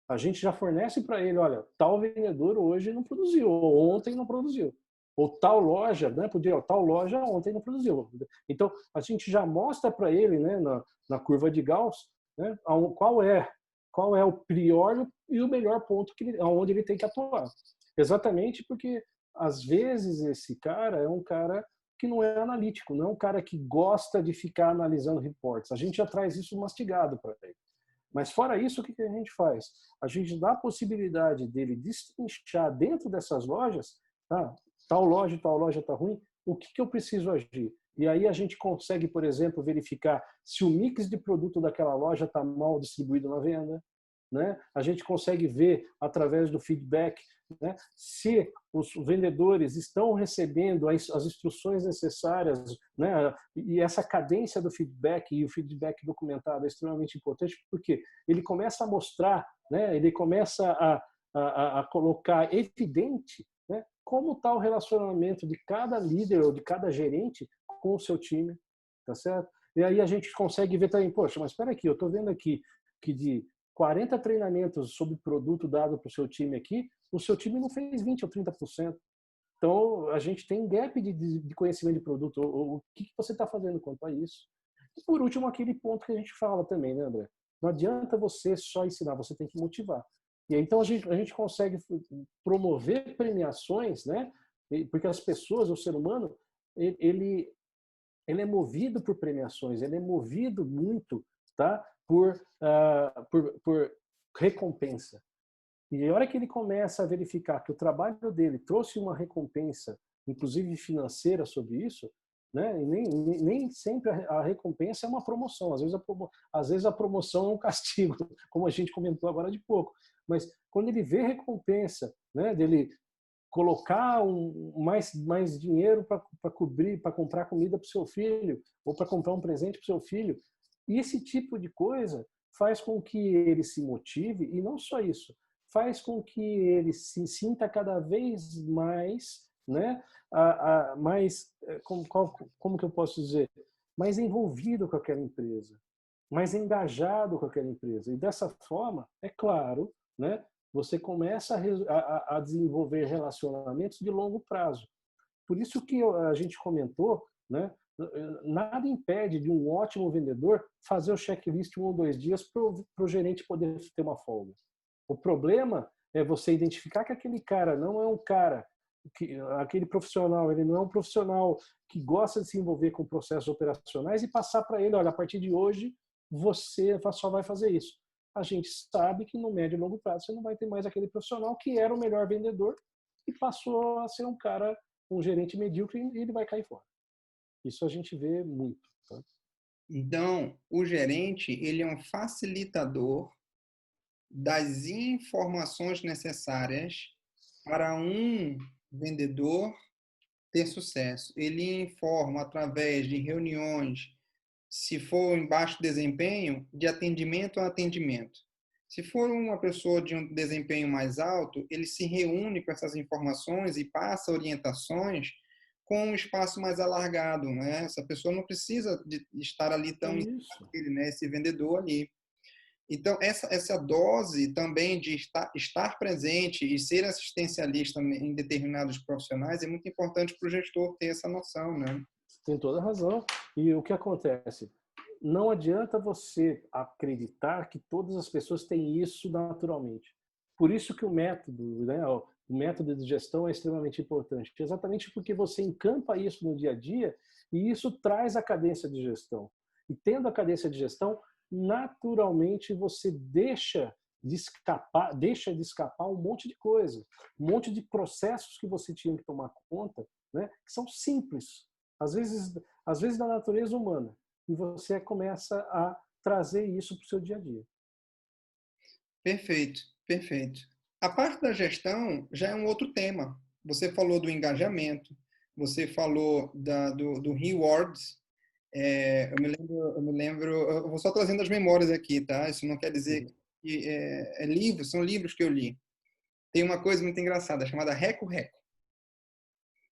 A gente já fornece para ele, olha, tal vendedor hoje não produziu, ou ontem não produziu. Ou tal loja, né, tal loja ontem não produziu. Então, a gente já mostra para ele, né, na curva de Gauss, né, qual é o pior e o melhor ponto onde ele tem que atuar. Exatamente porque, às vezes, esse cara é um cara que não é analítico, não é um cara que gosta de ficar analisando reportes. A gente já traz isso mastigado para ele. Mas fora isso, o que a gente faz? A gente dá a possibilidade dele destrinchar dentro dessas lojas, tá? Tal loja está ruim, o que eu preciso agir? E aí a gente consegue, por exemplo, verificar se o mix de produto daquela loja está mal distribuído na venda, né? A gente consegue ver através do feedback, né, se os vendedores estão recebendo as instruções necessárias, né? E essa cadência do feedback e o feedback documentado é extremamente importante porque ele começa a mostrar, né? Ele começa a colocar evidente, né, como está o relacionamento de cada líder ou de cada gerente com o seu time, tá certo? E aí a gente consegue ver também, poxa, mas espera aqui, eu estou vendo aqui que de 40 treinamentos sobre produto dado para o seu time aqui, o seu time não fez 20% ou 30%. Então, a gente tem gap de conhecimento de produto. O que você está fazendo quanto a isso? E, por último, aquele ponto que a gente fala também, né, André? Não adianta você só ensinar, você tem que motivar. E aí, então, a gente consegue promover premiações, né? Porque as pessoas, o ser humano, ele é movido por premiações, ele é movido muito, tá? Por recompensa. E a hora que ele começa a verificar que o trabalho dele trouxe uma recompensa inclusive financeira, sobre isso, né? E nem sempre a recompensa é uma promoção. Às vezes a promoção é um castigo, como a gente comentou agora de pouco. Mas quando ele vê recompensa, né, dele colocar mais dinheiro para cobrir, para comprar comida para o seu filho, ou para comprar um presente para o seu filho, e esse tipo de coisa faz com que ele se motive, e não só isso, faz com que ele se sinta cada vez mais, né, como que eu posso dizer, mais envolvido com aquela empresa, mais engajado com aquela empresa. E dessa forma, é claro, né, você começa a desenvolver relacionamentos de longo prazo. Por isso que a gente comentou, né, nada impede de um ótimo vendedor fazer o checklist 1 ou 2 dias para o gerente poder ter uma folga. O problema é você identificar que aquele cara não é um cara, aquele profissional, ele não é um profissional que gosta de se envolver com processos operacionais e passar para ele, olha, a partir de hoje você só vai fazer isso. A gente sabe que no médio e longo prazo você não vai ter mais aquele profissional que era o melhor vendedor e passou a ser um gerente medíocre e ele vai cair fora. Isso a gente vê muito. Tá? Então, o gerente, ele é um facilitador das informações necessárias para um vendedor ter sucesso. Ele informa através de reuniões, se for em baixo desempenho, de atendimento a atendimento. Se for uma pessoa de um desempenho mais alto, ele se reúne com essas informações e passa orientações com um espaço mais alargado, né? Essa pessoa não precisa de estar ali tão ele, né? Esse vendedor ali. Então, essa dose também de estar presente e ser assistencialista em determinados profissionais é muito importante para o gestor ter essa noção, né? Tem toda a razão. E o que acontece? Não adianta você acreditar que todas as pessoas têm isso naturalmente. Por isso que o método, né, o método de gestão é extremamente importante. Exatamente porque você encampa isso no dia a dia e isso traz a cadência de gestão. E tendo a cadência de gestão, naturalmente você deixa de escapar um monte de coisa, um monte de processos que você tinha que tomar conta, né, que são simples, às vezes da natureza humana, e você começa a trazer isso para o seu dia a dia. Perfeito, perfeito. A parte da gestão já é um outro tema. Você falou do engajamento, você falou do rewards. Eu me lembro, eu vou só trazendo as memórias aqui, tá? Isso não quer dizer que são livros que eu li. Tem uma coisa muito engraçada chamada reco-reco.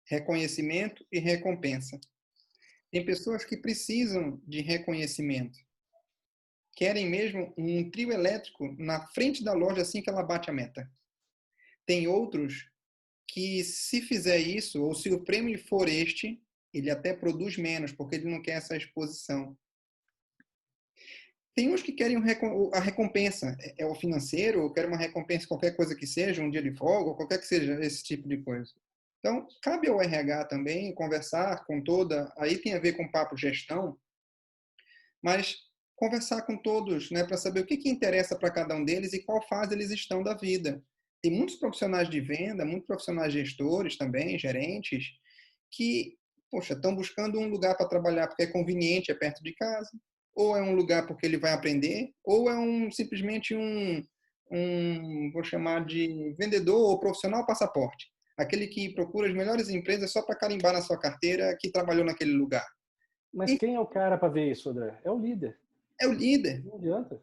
Reconhecimento e recompensa. Tem pessoas que precisam de reconhecimento. Querem mesmo um trio elétrico na frente da loja assim que ela bate a meta. Tem outros que, se fizer isso, ou se o prêmio for este, ele até produz menos, porque ele não quer essa exposição. Tem uns que querem a recompensa. É o financeiro, ou quer uma recompensa, qualquer coisa que seja, um dia de folga, ou qualquer que seja esse tipo de coisa. Então, cabe ao RH também conversar com toda... Aí tem a ver com papo gestão, mas conversar com todos, né, para saber o que interessa para cada um deles e qual fase eles estão da vida. Tem muitos profissionais de venda, muitos profissionais gestores também, gerentes, que, poxa, estão buscando um lugar para trabalhar porque é conveniente, é perto de casa, ou é um lugar porque ele vai aprender, ou é simplesmente vou chamar de vendedor ou profissional passaporte. Aquele que procura as melhores empresas só para carimbar na sua carteira que trabalhou naquele lugar. Mas quem é o cara para ver isso, André? É o líder. É o líder. Não adianta,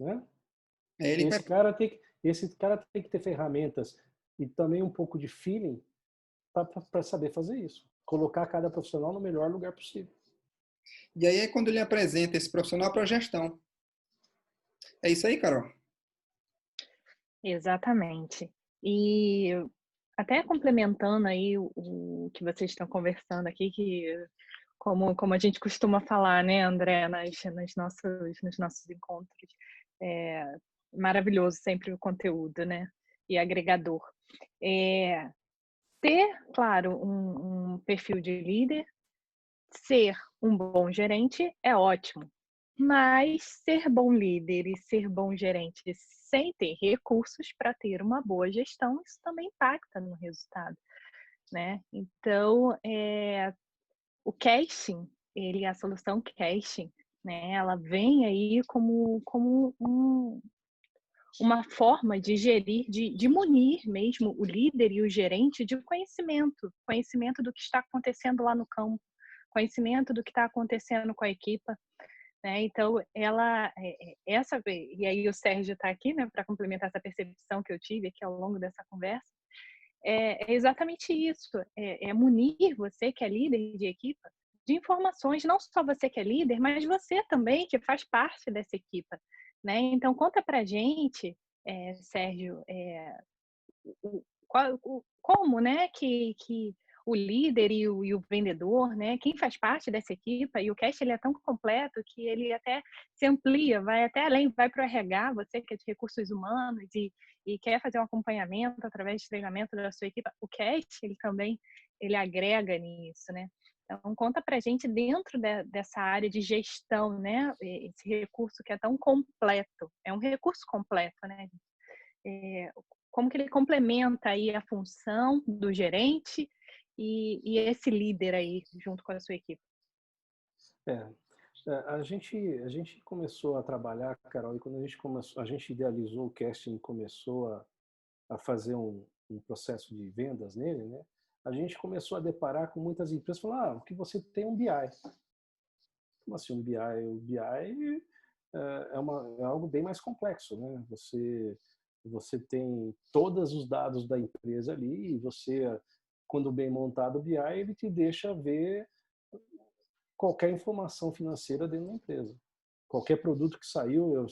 né? Esse cara tem que ter ferramentas e também um pouco de feeling para saber fazer isso. Colocar cada profissional no melhor lugar possível. E aí é quando ele apresenta esse profissional para a gestão. É isso aí, Carol? Exatamente. E até complementando aí o que vocês estão conversando aqui, que como a gente costuma falar, né, André, nos nossos encontros, maravilhoso sempre o conteúdo, né, e agregador. Ter, claro, um perfil de líder, ser um bom gerente é ótimo, mas ser bom líder e ser bom gerente sem ter recursos para ter uma boa gestão, isso também impacta no resultado. né? Então, o casting, a solução casting, né? Ela vem aí como uma forma de gerir, de munir mesmo o líder e o gerente de conhecimento do que está acontecendo lá no campo, conhecimento do que está acontecendo com a equipa, né? Então, e aí o Sérgio está aqui, né, para complementar essa percepção que eu tive aqui ao longo dessa conversa, é exatamente isso, é munir você que é líder de equipa de informações, não só você que é líder, mas você também que faz parte dessa equipa, né? Então, conta pra gente, Sérgio, como, né, que o líder e o vendedor, né, quem faz parte dessa equipa, e o cast ele é tão completo que ele até se amplia, vai até além, vai para o RH, você que é de recursos humanos e quer fazer um acompanhamento através de treinamento da sua equipa, o cast ele também ele agrega nisso, né? Então conta para a gente dentro dessa área de gestão, né, esse recurso que é tão completo, é um recurso completo, né? Como que ele complementa aí a função do gerente e esse líder aí junto com a sua equipe? A gente começou a trabalhar, Carol, e quando a gente idealizou o casting e começou a fazer um processo de vendas nele, né? A gente começou a deparar com muitas empresas falando, o que você tem é um BI. Como assim um BI? O BI é algo bem mais complexo, né? Você tem todos os dados da empresa ali e você, quando bem montado o BI, ele te deixa ver qualquer informação financeira dentro da empresa. Qualquer produto que saiu,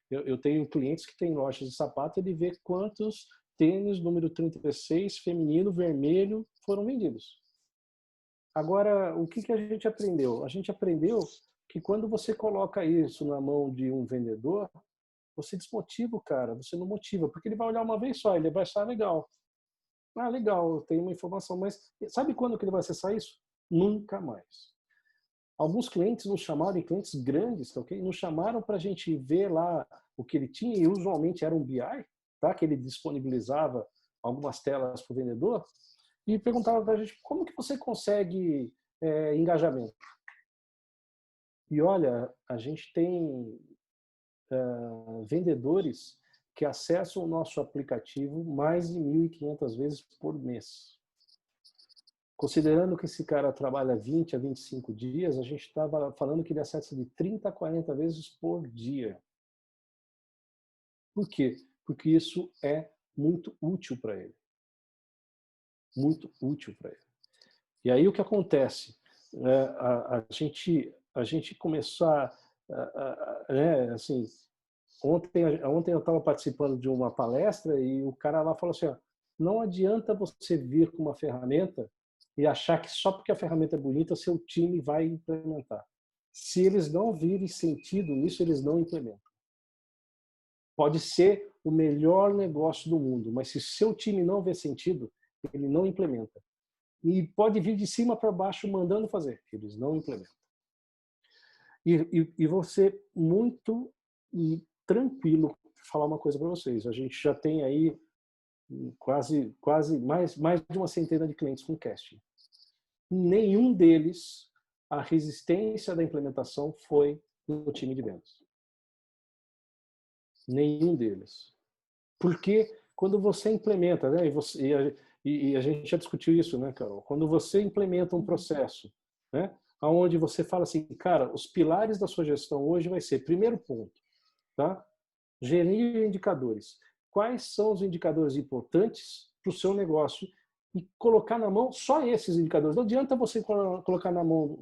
eu tenho clientes que têm lojas de sapato, ele vê quantos tênis número 36, feminino, vermelho, foram vendidos. Agora, o que a gente aprendeu? A gente aprendeu que quando você coloca isso na mão de um vendedor, você desmotiva o cara, você não motiva, porque ele vai olhar uma vez só, ele vai achar legal. Ah, legal, tem uma informação, mas sabe quando que ele vai acessar isso? Nunca mais. Alguns clientes nos chamaram, e clientes grandes, tá, okay? Nos chamaram para a gente ver lá o que ele tinha, e usualmente era um BI, tá? Que ele disponibilizava algumas telas para o vendedor, e perguntava para a gente como que você consegue engajamento. E olha, a gente tem vendedores que acessam o nosso aplicativo mais de 1.500 vezes por mês. Considerando que esse cara trabalha 20 a 25 dias, a gente estava falando que ele acessa de 30 a 40 vezes por dia. Por quê? Porque isso é muito útil para ele. Muito útil para ele. E aí o que acontece? A gente começou assim, ontem eu estava participando de uma palestra e o cara lá falou assim, não adianta você vir com uma ferramenta e achar que só porque a ferramenta é bonita, seu time vai implementar. Se eles não virem sentido nisso, eles não implementam. Pode ser o melhor negócio do mundo, mas se seu time não vê sentido, ele não implementa. E pode vir de cima para baixo mandando fazer, eles não implementam. E vou ser muito tranquilo falar uma coisa para vocês. A gente já tem aí quase mais de uma centena de clientes com casting. Nenhum deles, a resistência da implementação foi no time de vendas. Nenhum deles. Porque quando você implementa, né, e a gente já discutiu isso, né, Carol? Quando você implementa um processo, né, onde você fala assim, cara, os pilares da sua gestão hoje vai ser, primeiro ponto, tá? Gerir indicadores. Quais são os indicadores importantes para o seu negócio e colocar na mão só esses indicadores. Não adianta você colocar na mão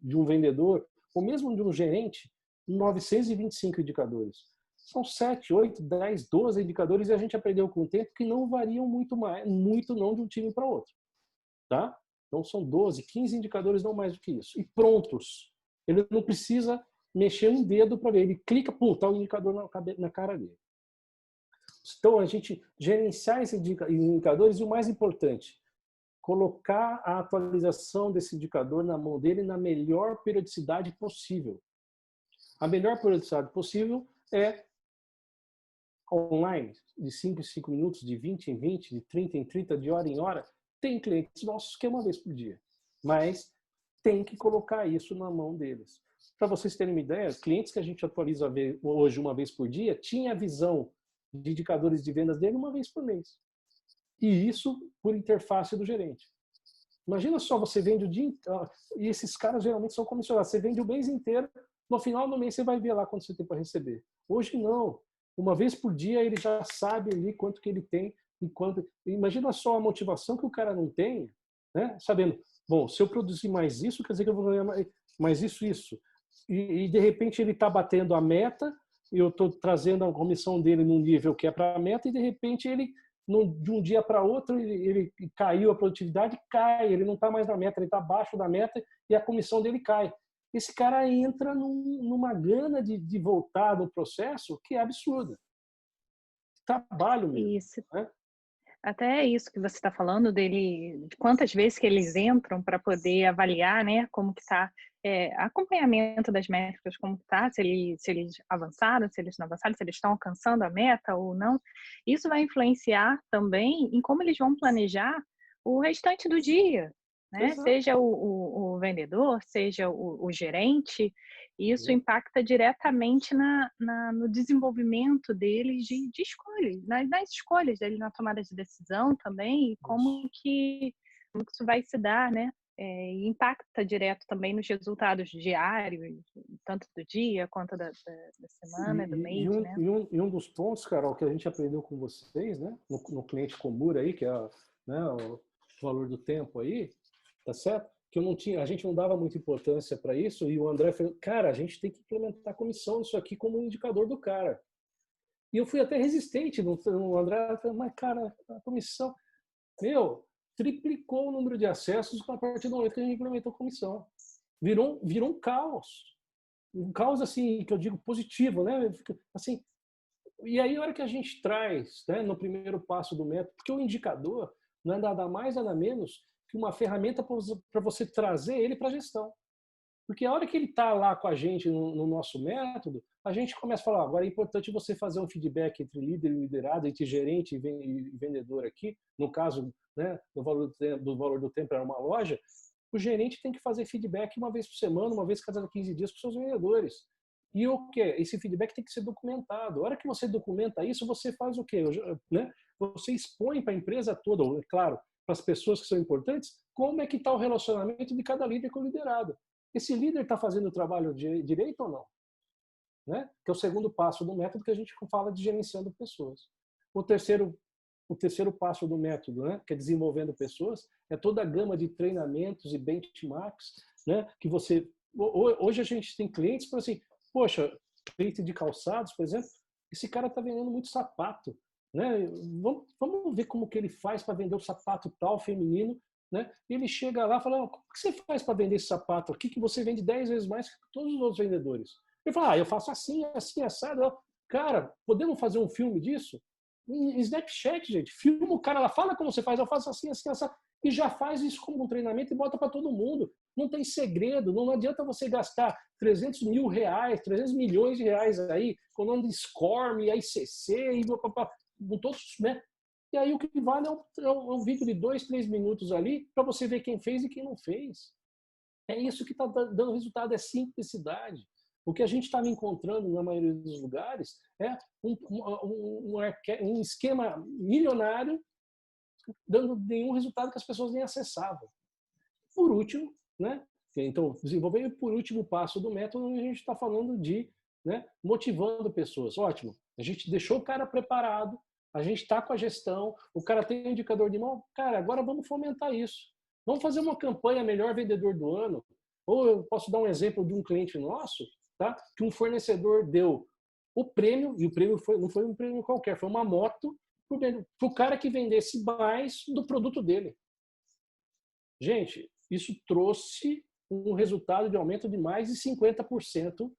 de um vendedor ou mesmo de um gerente 925 indicadores. São 7, 8, 10, 12 indicadores e a gente aprendeu com o tempo que não variam muito não de um time para outro. Tá? Então são 12, 15 indicadores, não mais do que isso. E prontos. Ele não precisa mexer um dedo para ver. Ele clica, pum, tá o indicador na cara dele. Então, a gente gerenciar esses indicadores e o mais importante, colocar a atualização desse indicador na mão dele na melhor periodicidade possível. A melhor periodicidade possível é online, de 5 em 5 minutos, de 20 em 20, de 30 em 30, de hora em hora. Tem clientes nossos que é uma vez por dia, mas tem que colocar isso na mão deles. Para vocês terem uma ideia, clientes que a gente atualiza hoje uma vez por dia, tinha a visão de indicadores de vendas dele uma vez por mês. E isso por interface do gerente. Imagina só, você vende o dia inteiro, e esses caras geralmente são comissionados, você vende o mês inteiro, no final do mês você vai ver lá quanto você tem para receber. Hoje não. Uma vez por dia ele já sabe ali quanto que ele tem e quanto. Imagina só a motivação que o cara não tem, né? Sabendo, bom, se eu produzir mais isso, quer dizer que eu vou ganhar mais isso. E de repente ele está batendo a meta, eu estou trazendo a comissão dele num nível que é para a meta, e de repente ele, de um dia para outro, ele caiu a produtividade, cai, ele não está mais na meta, ele está abaixo da meta e a comissão dele cai. Esse cara entra numa gana de voltar no processo que é absurda. Trabalho mesmo. Isso. Né? Até isso que você está falando dele, de quantas vezes que eles entram para poder avaliar, né, como que está acompanhamento das métricas, como está, se eles avançaram, se eles não avançaram, se eles estão alcançando a meta ou não. Isso vai influenciar também em como eles vão planejar o restante do dia, né? Seja o vendedor, seja o gerente. Isso impacta diretamente no desenvolvimento deles de escolhas, nas escolhas dele, na tomada de decisão também, e como que isso vai se dar, né? E impacta direto também nos resultados diários, tanto do dia quanto da semana, do mês, né? E um dos pontos, Carol, que a gente aprendeu com vocês, né? No cliente Komura aí, que é né, o valor do tempo aí, tá certo? Que a gente não dava muita importância para isso, e o André falou, cara, a gente tem que implementar a comissão nisso aqui como um indicador do cara. E eu fui até resistente, o André falou, mas cara, a comissão, triplicou o número de acessos a partir do momento que a gente implementou a comissão. Virou um caos. Um caos, assim, que eu digo positivo, né? Assim, e aí, a hora que a gente traz, né, no primeiro passo do método, porque o indicador não é nada mais, nada menos que uma ferramenta para você trazer ele para a gestão. Porque a hora que ele está lá com a gente no nosso método, a gente começa a falar, agora é importante você fazer um feedback entre líder e liderado, entre gerente e vendedor aqui. No caso, né, do valor do tempo era uma loja, o gerente tem que fazer feedback uma vez por semana, uma vez cada 15 dias para os seus vendedores. E o quê? Esse feedback tem que ser documentado. A hora que você documenta isso, você faz o quê? Né? Você expõe para a empresa toda, claro, para as pessoas que são importantes, como é que está o relacionamento de cada líder com o liderado. Esse líder está fazendo o trabalho direito ou não? Né? Que é o segundo passo do método que a gente fala de gerenciando pessoas. O terceiro passo do método, né, que é desenvolvendo pessoas, é toda a gama de treinamentos e benchmarks, né, que você... Hoje a gente tem clientes para assim, poxa, cliente de calçados, por exemplo, esse cara está vendendo muito sapato. Né? Vamos ver como que ele faz para vender o sapato tal feminino. Né? Ele chega lá e fala, como que você faz para vender esse sapato aqui que você vende 10 vezes mais que todos os outros vendedores? Ele fala, eu faço assim, assado. Cara, podemos fazer um filme disso? Em Snapchat, gente. Filma o cara, ela fala como você faz, eu faço assim, assado. E já faz isso como um treinamento e bota para todo mundo. Não tem segredo, não adianta você gastar 300 mil reais, 300 milhões de reais aí, com o nome de SCORM, ICC, e todos, né? E aí o que vale é um vídeo de 2, 3 minutos ali para você ver quem fez e quem não fez. É isso que está dando resultado, é simplicidade. O que a gente estava encontrando na maioria dos lugares é um esquema milionário dando nenhum resultado que as pessoas nem acessavam. Por último, né? Então, desenvolver por último passo do método, a gente está falando de, né, motivando pessoas. Ótimo, a gente deixou o cara preparado, a gente está com a gestão, o cara tem um indicador de mão, cara, agora vamos fomentar isso. Vamos fazer uma campanha melhor vendedor do ano. Ou eu posso dar um exemplo de um cliente nosso, tá? Que um fornecedor deu o prêmio, e o prêmio não foi um prêmio qualquer, foi uma moto para o cara que vendesse mais do produto dele. Gente, isso trouxe um resultado de aumento de mais de 50%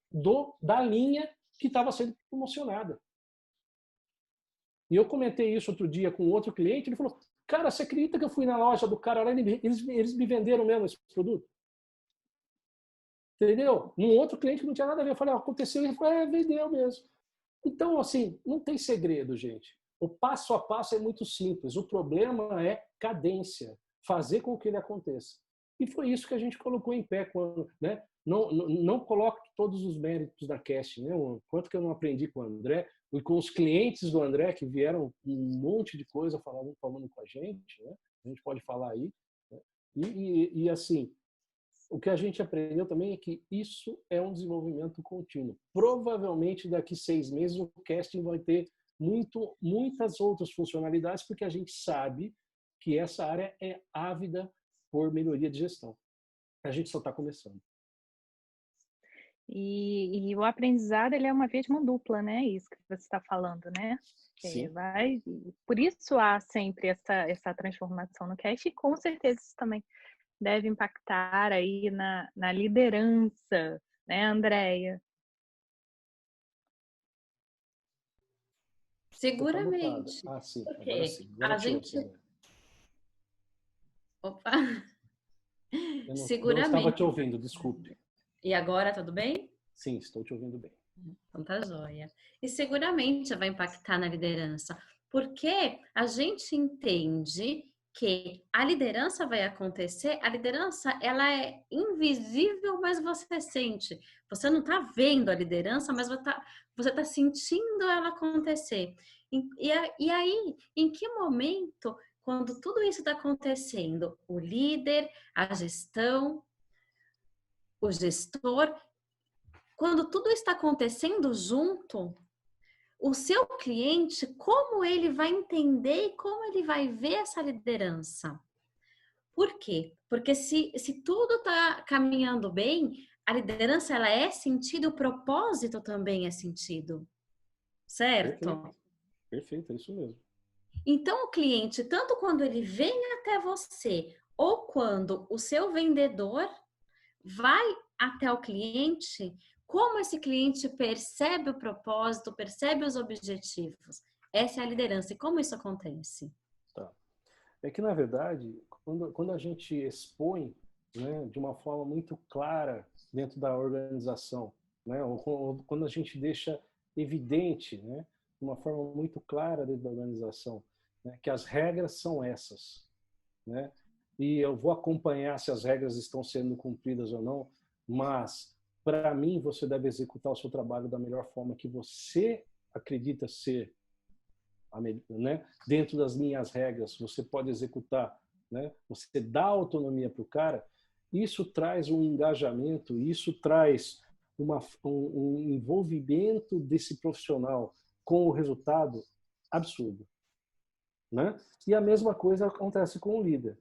da linha que estava sendo promocionada. E eu comentei isso outro dia com outro cliente, ele falou, cara, você acredita que eu fui na loja do cara lá e eles me venderam mesmo esse produto? Entendeu? Num outro cliente que não tinha nada a ver, eu falei, aconteceu, e ele falou, vendeu mesmo. Então, assim, não tem segredo, gente. O passo a passo é muito simples. O problema é cadência. fazer com que ele aconteça. E foi isso que a gente colocou em pé, quando, né? Não coloco todos os méritos da Cast, né? O quanto que eu não aprendi com o André e com os clientes do André, que vieram um monte de coisa falando com a gente, né? A gente pode falar aí, né? E assim, o que a gente aprendeu também é que isso é um desenvolvimento contínuo. Provavelmente daqui 6 meses o casting vai ter muitas outras funcionalidades, porque a gente sabe que essa área é ávida por melhoria de gestão. A gente só está começando. E o aprendizado, ele é uma via de mão dupla, né? Isso que você está falando, né? Sim. Por isso há sempre essa transformação no cast, e com certeza isso também deve impactar aí na liderança, né, Andréia? Seguramente. Ah, sim. Porque Agora sim. a gente... Opa! Eu não Seguramente. estava te ouvindo, desculpe. E agora, tudo bem? Sim, estou te ouvindo bem. Então tá joia. E seguramente vai impactar na liderança, porque a gente entende que a liderança vai acontecer, a liderança ela é invisível, mas você sente. Você não está vendo a liderança, mas você tá sentindo ela acontecer. E aí, em que momento, quando tudo isso está acontecendo, o líder, a gestão, o gestor, quando tudo está acontecendo junto, o seu cliente, como ele vai entender e como ele vai ver essa liderança? Por quê? Porque se tudo está caminhando bem, a liderança ela é sentida, o propósito também é sentido. Certo? Perfeito, é isso mesmo. Então, o cliente, tanto quando ele vem até você, ou quando o seu vendedor vai até o cliente, como esse cliente percebe o propósito, percebe os objetivos. Essa é a liderança. E como isso acontece? Tá. É que, na verdade, quando a gente expõe, né, de uma forma muito clara dentro da organização, né, ou quando a gente deixa evidente, né, de uma forma muito clara dentro da organização, né, que as regras são essas, né, e eu vou acompanhar se as regras estão sendo cumpridas ou não, mas, para mim, você deve executar o seu trabalho da melhor forma que você acredita ser, né? Dentro das minhas regras, você pode executar, né? Você dá autonomia para o cara, isso traz um engajamento, isso traz um envolvimento desse profissional com o resultado absurdo, né? E a mesma coisa acontece com o líder.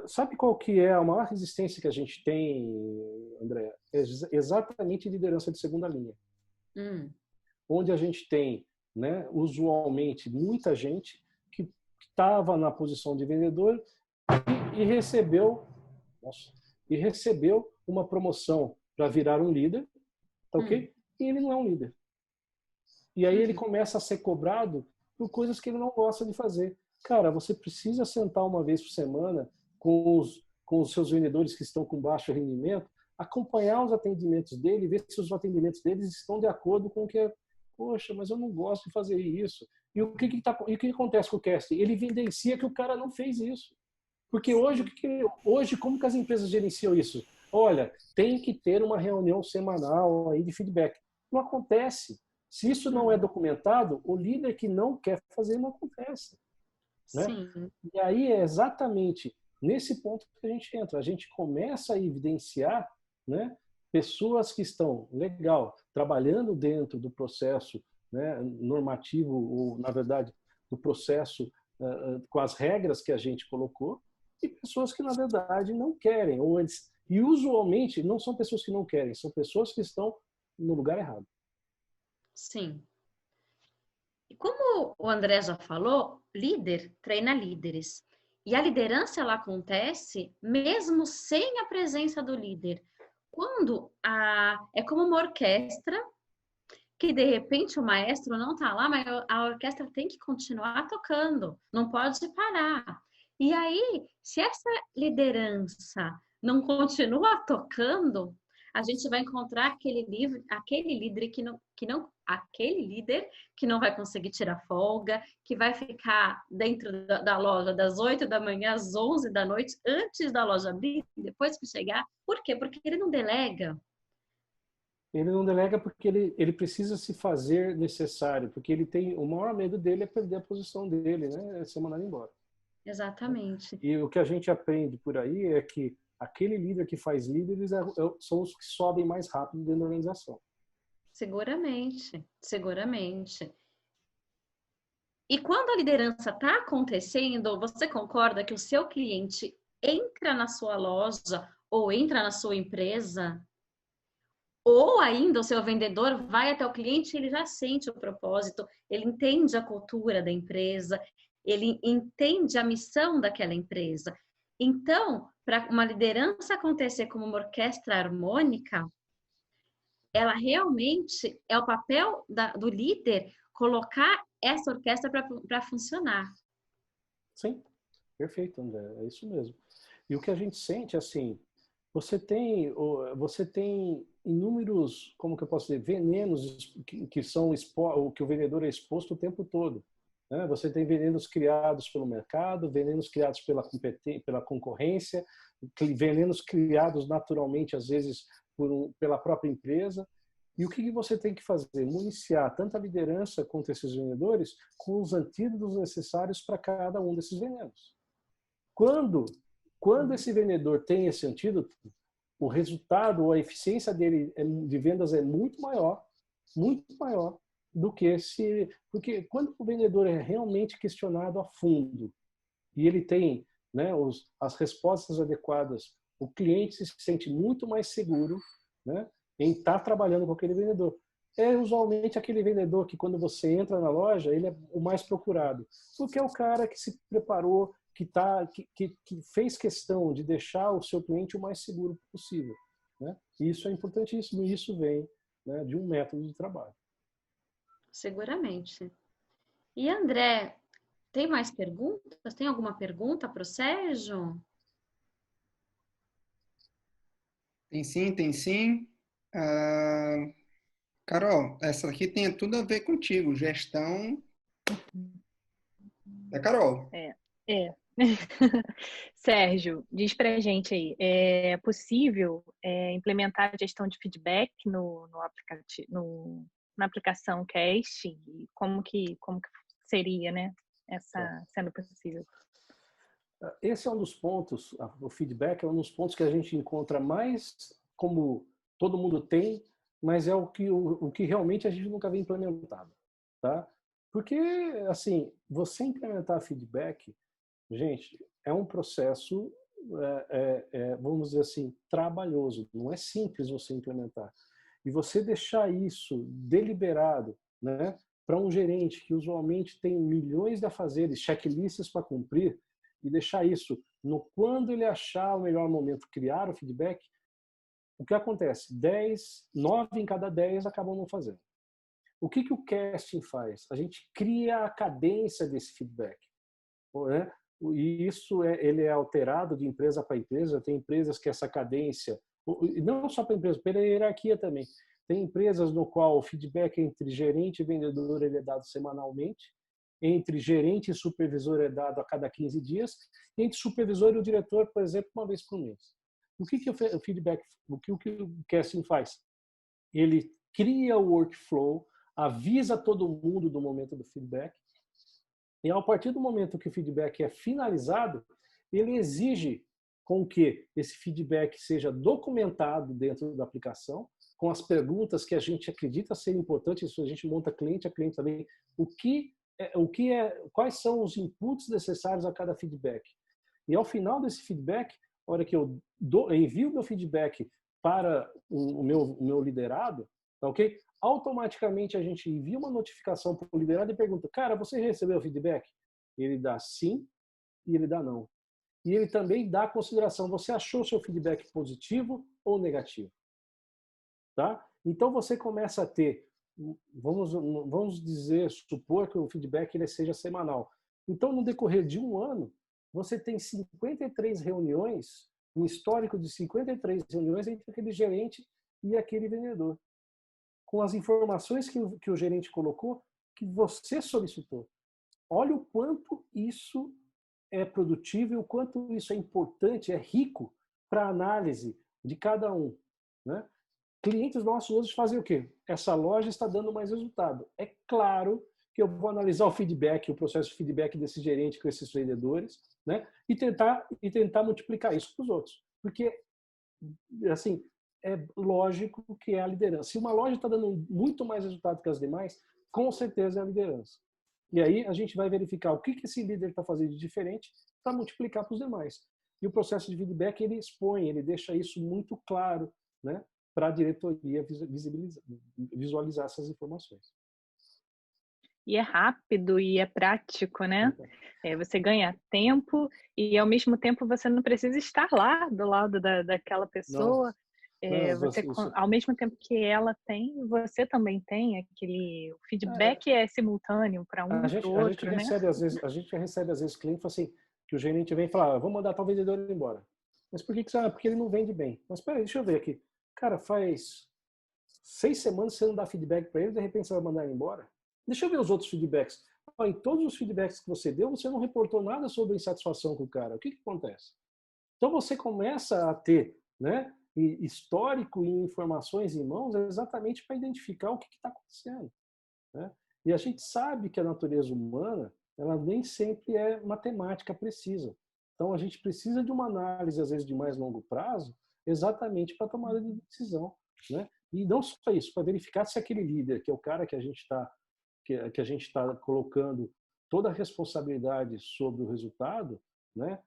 Sabe qual que é a maior resistência que a gente tem, André? É exatamente liderança de segunda linha. Onde a gente tem, né, usualmente, muita gente que estava na posição de vendedor e recebeu uma promoção para virar um líder, tá ok? E ele não é um líder. E aí ele começa a ser cobrado por coisas que ele não gosta de fazer. Cara, você precisa sentar uma vez por semana com os seus vendedores que estão com baixo rendimento, acompanhar os atendimentos dele, ver se os atendimentos deles estão de acordo com o que é. Poxa, mas eu não gosto de fazer isso. E o que acontece com o casting? Ele evidencia que o cara não fez isso. Porque hoje como que as empresas gerenciam isso? Olha, tem que ter uma reunião semanal aí de feedback. Não acontece. Se isso não é documentado, o líder que não quer fazer não acontece. Né? E aí é exatamente nesse ponto que a gente entra. A gente começa a evidenciar, né, pessoas que estão, legal, trabalhando dentro do processo, né, normativo, ou, na verdade, do processo com as regras que a gente colocou, e pessoas que, na verdade, não querem. E, usualmente, não são pessoas que não querem, são pessoas que estão no lugar errado. Sim. E como o André já falou, líder treina líderes. E a liderança, ela acontece mesmo sem a presença do líder. Quando é como uma orquestra, que de repente o maestro não está lá, mas a orquestra tem que continuar tocando, não pode parar. E aí, se essa liderança não continua tocando, a gente vai encontrar aquele líder que não vai conseguir tirar folga, que vai ficar dentro da loja das 8 da manhã às 11 da noite, antes da loja abrir, depois que chegar. Por quê? Porque ele não delega. Ele não delega porque ele precisa se fazer necessário, porque ele tem, o maior medo dele é perder a posição dele, né? É ser mandado embora. Exatamente. E o que a gente aprende por aí é que aquele líder que faz líderes são os que sobem mais rápido dentro da organização. Seguramente, seguramente. E quando a liderança está acontecendo, você concorda que o seu cliente entra na sua loja ou entra na sua empresa? Ou ainda o seu vendedor vai até o cliente e ele já sente o propósito, ele entende a cultura da empresa, ele entende a missão daquela empresa. Então, para uma liderança acontecer como uma orquestra harmônica, ela realmente é o papel do líder colocar essa orquestra para funcionar. Sim, perfeito, André, é isso mesmo. E o que a gente sente, assim, você tem inúmeros, como que eu posso dizer, venenos que são que o vendedor é exposto o tempo todo. Né? Você tem venenos criados pelo mercado, venenos criados pela concorrência, venenos criados naturalmente, às vezes, pela própria empresa. E o que você tem que fazer? Municiar tanto a liderança quanto esses vendedores com os antídotos necessários para cada um desses venenos. Quando esse vendedor tem esse antídoto, o resultado ou a eficiência dele de vendas é muito maior do que se... Porque quando o vendedor é realmente questionado a fundo e ele tem, né, as respostas adequadas, o cliente se sente muito mais seguro, né, em estar trabalhando com aquele vendedor. É usualmente aquele vendedor que quando você entra na loja, ele é o mais procurado. Porque é o cara que se preparou, que fez questão de deixar o seu cliente o mais seguro possível. Né? E isso é importantíssimo e isso vem, né, de um método de trabalho. Seguramente. E André, tem mais perguntas? Tem alguma pergunta para o Sérgio? Tem sim, tem sim. Carol, essa aqui tem tudo a ver contigo, gestão. É, Carol? É. Sérgio, diz pra gente aí, é possível implementar a gestão de feedback no aplicativo, na aplicação Cast? E como que seria, né, sendo possível? Esse é um dos pontos, o feedback é um dos pontos que a gente encontra mais como todo mundo tem, mas é o que realmente a gente nunca vê implementado, tá? Porque, assim, você implementar feedback, gente, é um processo, vamos dizer assim, trabalhoso. Não é simples você implementar. E você deixar isso deliberado, né, para um gerente que usualmente tem milhões de afazeres, checklists para cumprir, e deixar isso quando ele achar o melhor momento criar o feedback, o que acontece? 9 em cada 10 acabam não fazendo. O que o casting faz? A gente cria a cadência desse feedback. Né? E isso ele é alterado de empresa para empresa. Tem empresas que essa cadência, não só para empresa, pela hierarquia também. Tem empresas no qual o feedback entre gerente e vendedor ele é dado semanalmente, entre gerente e supervisor é dado a cada 15 dias, e entre supervisor e o diretor, por exemplo, uma vez por mês. O que o feedback, o que o casting faz? Ele cria o workflow, avisa todo mundo do momento do feedback, e a partir do momento que o feedback é finalizado, ele exige com que esse feedback seja documentado dentro da aplicação, com as perguntas que a gente acredita ser importantes, isso a gente monta cliente a cliente também, quais são os inputs necessários a cada feedback. E ao final desse feedback, na hora que eu envio meu feedback para o meu liderado, tá ok? Automaticamente a gente envia uma notificação para o liderado e pergunta: cara, você recebeu o feedback? Ele dá sim e ele dá não. E ele também dá consideração: você achou o seu feedback positivo ou negativo? Tá? Então você começa a ter, vamos supor que o feedback ele seja semanal. Então, no decorrer de um ano, você tem 53 reuniões, um histórico de 53 reuniões entre aquele gerente e aquele vendedor, com as informações que o gerente colocou, que você solicitou. Olha o quanto isso é produtivo e o quanto isso é importante, é rico para a análise de cada um, né? Clientes nossos hoje fazem o quê? Essa loja está dando mais resultado. É claro que eu vou analisar o feedback, o processo de feedback desse gerente com esses vendedores, né? E tentar multiplicar isso para os outros. Porque, assim, é lógico que é a liderança. Se uma loja está dando muito mais resultado que as demais, com certeza é a liderança. E aí a gente vai verificar o que esse líder está fazendo de diferente para multiplicar para os demais. E o processo de feedback, ele expõe, ele deixa isso muito claro, né, para a diretoria visualizar essas informações. E é rápido e é prático, né? Você ganha tempo e, ao mesmo tempo, você não precisa estar lá do lado daquela pessoa. Ao mesmo tempo que ela tem, você também tem aquele... O feedback é simultâneo para um e para o outro, né? A gente recebe, às vezes, cliente assim, que o gerente vem e fala, vou mandar tal vendedor embora. Mas por que você... Porque ele não vende bem. Mas peraí, deixa eu ver aqui. Cara, faz 6 semanas que você não dá feedback para ele, de repente você vai mandar ele embora? Deixa eu ver os outros feedbacks. Em todos os feedbacks que você deu, você não reportou nada sobre insatisfação com o cara. O que acontece? Então você começa a ter, né, histórico e informações em mãos exatamente para identificar o que está acontecendo, né? E a gente sabe que a natureza humana, ela nem sempre é matemática precisa. Então a gente precisa de uma análise, às vezes, de mais longo prazo, exatamente para tomada de decisão, né? E não só isso, para verificar se aquele líder, que é o cara que a gente está colocando toda a responsabilidade sobre o resultado, né?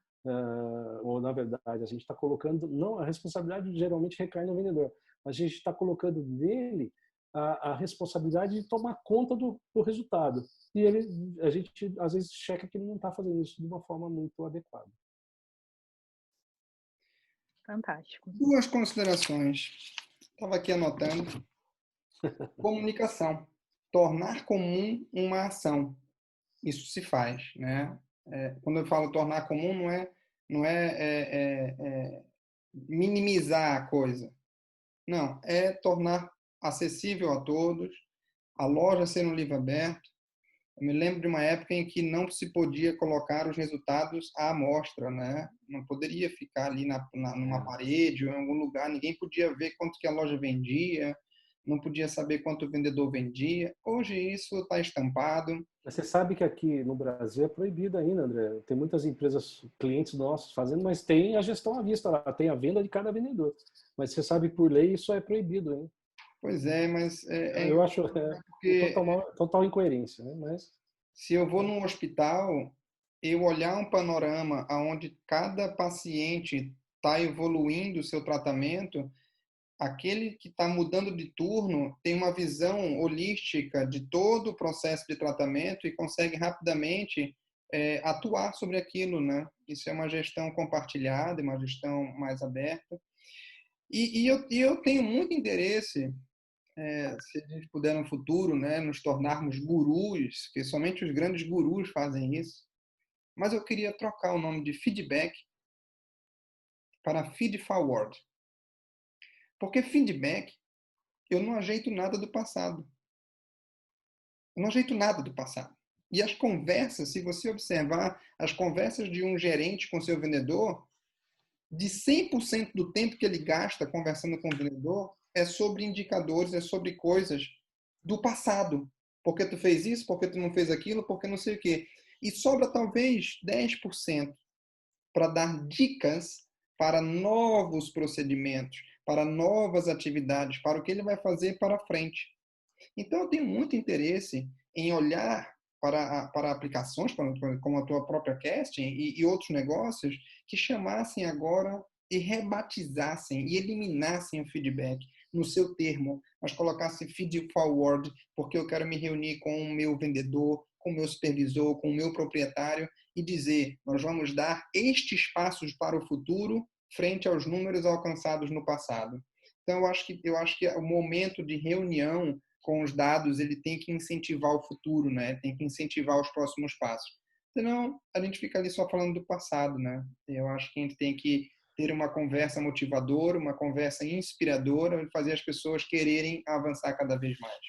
Ou na verdade a gente está colocando, não, a responsabilidade geralmente recai no vendedor, a gente está colocando nele a responsabilidade de tomar conta do resultado, e a gente às vezes checa que ele não está fazendo isso de uma forma muito adequada. Fantástico. 2 considerações. Estava aqui anotando. Comunicação. Tornar comum uma ação. Isso se faz, né? Quando eu falo tornar comum, não é minimizar a coisa. Não, é tornar acessível a todos, a loja ser um livro aberto. Eu me lembro de uma época em que não se podia colocar os resultados à amostra, né? Não poderia ficar ali numa parede ou em algum lugar, ninguém podia ver quanto que a loja vendia, não podia saber quanto o vendedor vendia. Hoje isso está estampado. Você sabe que aqui no Brasil é proibido ainda, André. Tem muitas empresas, clientes nossos fazendo, mas tem a gestão à vista lá, tem a venda de cada vendedor. Mas você sabe, por lei, isso é proibido, hein? Pois é, mas... Eu acho total incoerência, né? Mas... Se eu vou num hospital, eu olhar um panorama onde cada paciente está evoluindo o seu tratamento, aquele que está mudando de turno tem uma visão holística de todo o processo de tratamento e consegue rapidamente atuar sobre aquilo, né? Isso é uma gestão compartilhada, uma gestão mais aberta. E eu tenho muito interesse, se a gente puder no futuro, né, nos tornarmos gurus, que somente os grandes gurus fazem isso. Mas eu queria trocar o nome de feedback para feed forward. Porque feedback, eu não ajeito nada do passado. Eu não ajeito nada do passado. E as conversas, se você observar as conversas de um gerente com seu vendedor, de 100% do tempo que ele gasta conversando com o vendedor, é sobre indicadores, é sobre coisas do passado. Por que tu fez isso? Por que tu não fez aquilo? Por que não sei o quê? E sobra talvez 10% para dar dicas para novos procedimentos, para novas atividades, para o que ele vai fazer para frente. Então, eu tenho muito interesse em olhar para aplicações como a tua própria Casting e outros negócios que chamassem agora e rebatizassem e eliminassem o feedback no seu termo, mas colocassem feed forward, porque eu quero me reunir com o meu vendedor, com o meu supervisor, com o meu proprietário e dizer, nós vamos dar estes passos para o futuro frente aos números alcançados no passado. Então, eu acho que o momento de reunião com os dados, ele tem que incentivar o futuro, né? Tem que incentivar os próximos passos. Senão, a gente fica ali só falando do passado, né? Eu acho que a gente tem que ter uma conversa motivadora, uma conversa inspiradora, fazer as pessoas quererem avançar cada vez mais.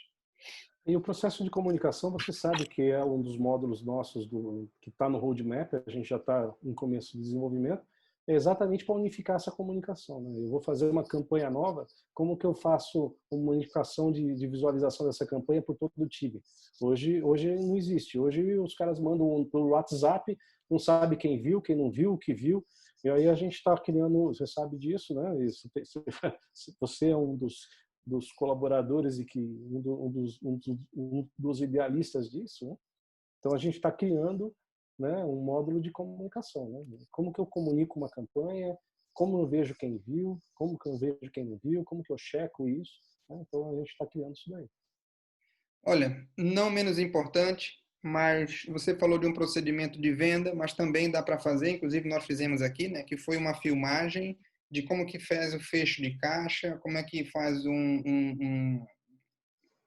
E o processo de comunicação, você sabe que é um dos módulos nossos que está no roadmap, a gente já está em começo de desenvolvimento, é exatamente para unificar essa comunicação, né? Eu vou fazer uma campanha nova, como que eu faço uma unificação de visualização dessa campanha por todo o time? Hoje não existe. Hoje os caras mandam pelo WhatsApp, não sabe quem viu, quem não viu, o que viu. E aí a gente está criando, você sabe disso, né? Você é um dos colaboradores e que um dos idealistas disso, né? Então a gente está criando, né, um módulo de comunicação, né? Como que eu comunico uma campanha, como eu vejo quem viu, como que eu vejo quem não viu, como que eu checo isso, né? Então a gente está criando isso daí. Olha, não menos importante, mas você falou de um procedimento de venda, mas também dá para fazer, inclusive nós fizemos aqui, né, que foi uma filmagem de como que faz o fecho de caixa, como é que faz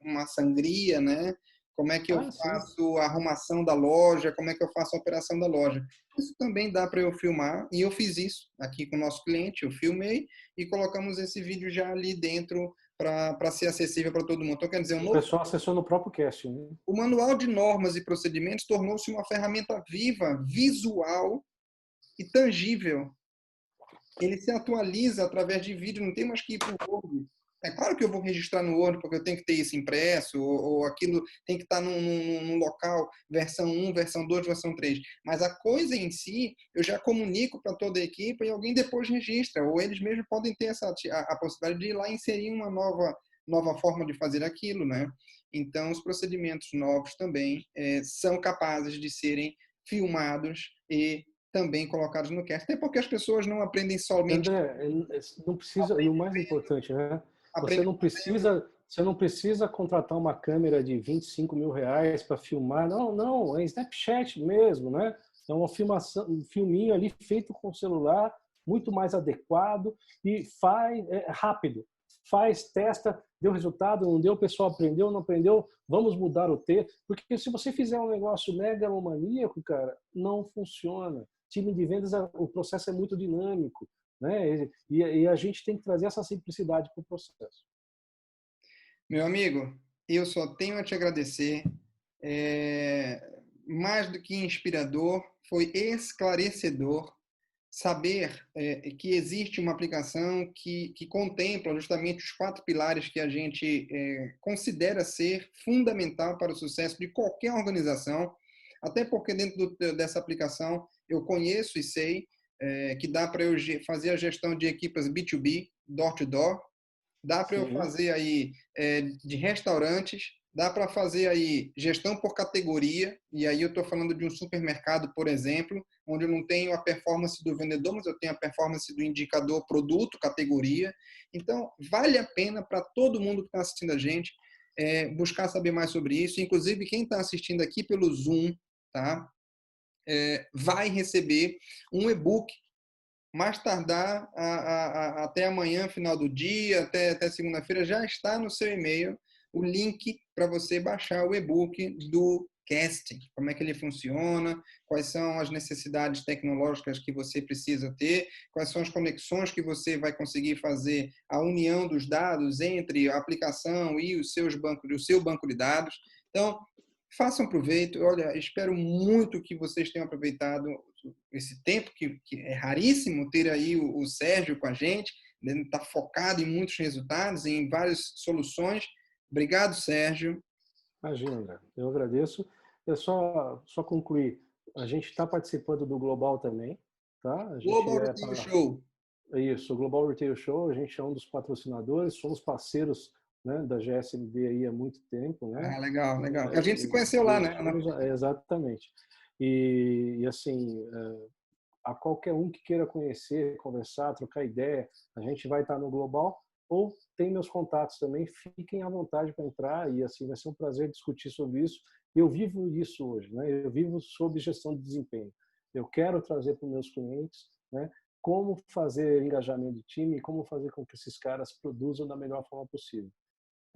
uma sangria, né? Como é que eu Sim. faço a arrumação da loja, como é que eu faço a operação da loja. Isso também dá para eu filmar, e eu fiz isso aqui com o nosso cliente, eu filmei e colocamos esse vídeo já ali dentro para ser acessível para todo mundo. Então, quer dizer, O pessoal acessou no próprio casting, né? o manual de normas e procedimentos tornou-se uma ferramenta viva, visual e tangível. Ele se atualiza através de vídeo, não tem mais que ir para o Word. É claro que eu vou registrar no Word, porque eu tenho que ter isso impresso, ou aquilo tem que estar num local, versão 1, versão 2, versão 3. Mas a coisa em si, eu já comunico para toda a equipe e alguém depois registra, ou eles mesmos podem ter a possibilidade de ir lá inserir uma nova forma de fazer aquilo, né? Então, os procedimentos novos também são capazes de serem filmados e também colocados no cast. Até porque as pessoas não aprendem somente... André, não precisa, e o mais importante, né? Você aprendem não precisa contratar uma câmera de 25 mil reais para filmar. Não, é Snapchat mesmo, né? É uma filmação, um filminho ali feito com o celular, muito mais adequado e rápido. Faz, testa, deu resultado, não deu, o pessoal aprendeu, não aprendeu, vamos mudar o T. Porque se você fizer um negócio megalomaníaco, cara, não funciona. Time de vendas, o processo é muito dinâmico, né? E a gente tem que trazer essa simplicidade para o processo. Meu amigo, eu só tenho a te agradecer. Mais do que inspirador, foi esclarecedor saber que existe uma aplicação que contempla justamente os 4 pilares que a gente considera ser fundamental para o sucesso de qualquer organização, até porque dentro dessa aplicação eu conheço e sei que dá para eu fazer a gestão de equipas B2B, door-to-door, dá para eu fazer aí de restaurantes, dá para fazer aí gestão por categoria, e aí eu estou falando de um supermercado, por exemplo, onde eu não tenho a performance do vendedor, mas eu tenho a performance do indicador produto, categoria. Então, vale a pena para todo mundo que está assistindo a gente buscar saber mais sobre isso. Inclusive, quem está assistindo aqui pelo Zoom, tá? Vai receber um e-book mais tardar até amanhã, final do dia, até segunda-feira, já está no seu e-mail o link para você baixar o e-book do casting. Como é que ele funciona, quais são as necessidades tecnológicas que você precisa ter, quais são as conexões que você vai conseguir fazer a união dos dados entre a aplicação e o seu banco de dados. Então, façam proveito. Olha, espero muito que vocês tenham aproveitado esse tempo, que é raríssimo ter aí o Sérgio com a gente, ele está focado em muitos resultados, em várias soluções. Obrigado, Sérgio. Imagina, André. Eu agradeço. Eu só concluir. A gente está participando do Global também, tá? A gente Global Retail Show. Isso, o Global Retail Show. A gente é um dos patrocinadores, somos parceiros, né, da GSMD aí há muito tempo, né? Ah, legal, legal. A gente se conheceu lá, né? Exatamente. E assim, a qualquer um que queira conhecer, conversar, trocar ideia, a gente vai estar no Global, ou tem meus contatos também, fiquem à vontade para entrar, e assim vai ser um prazer discutir sobre isso. Eu vivo isso hoje, né? Eu vivo sob gestão de desempenho. Eu quero trazer para os meus clientes, né, como fazer engajamento de time, como fazer com que esses caras produzam da melhor forma possível.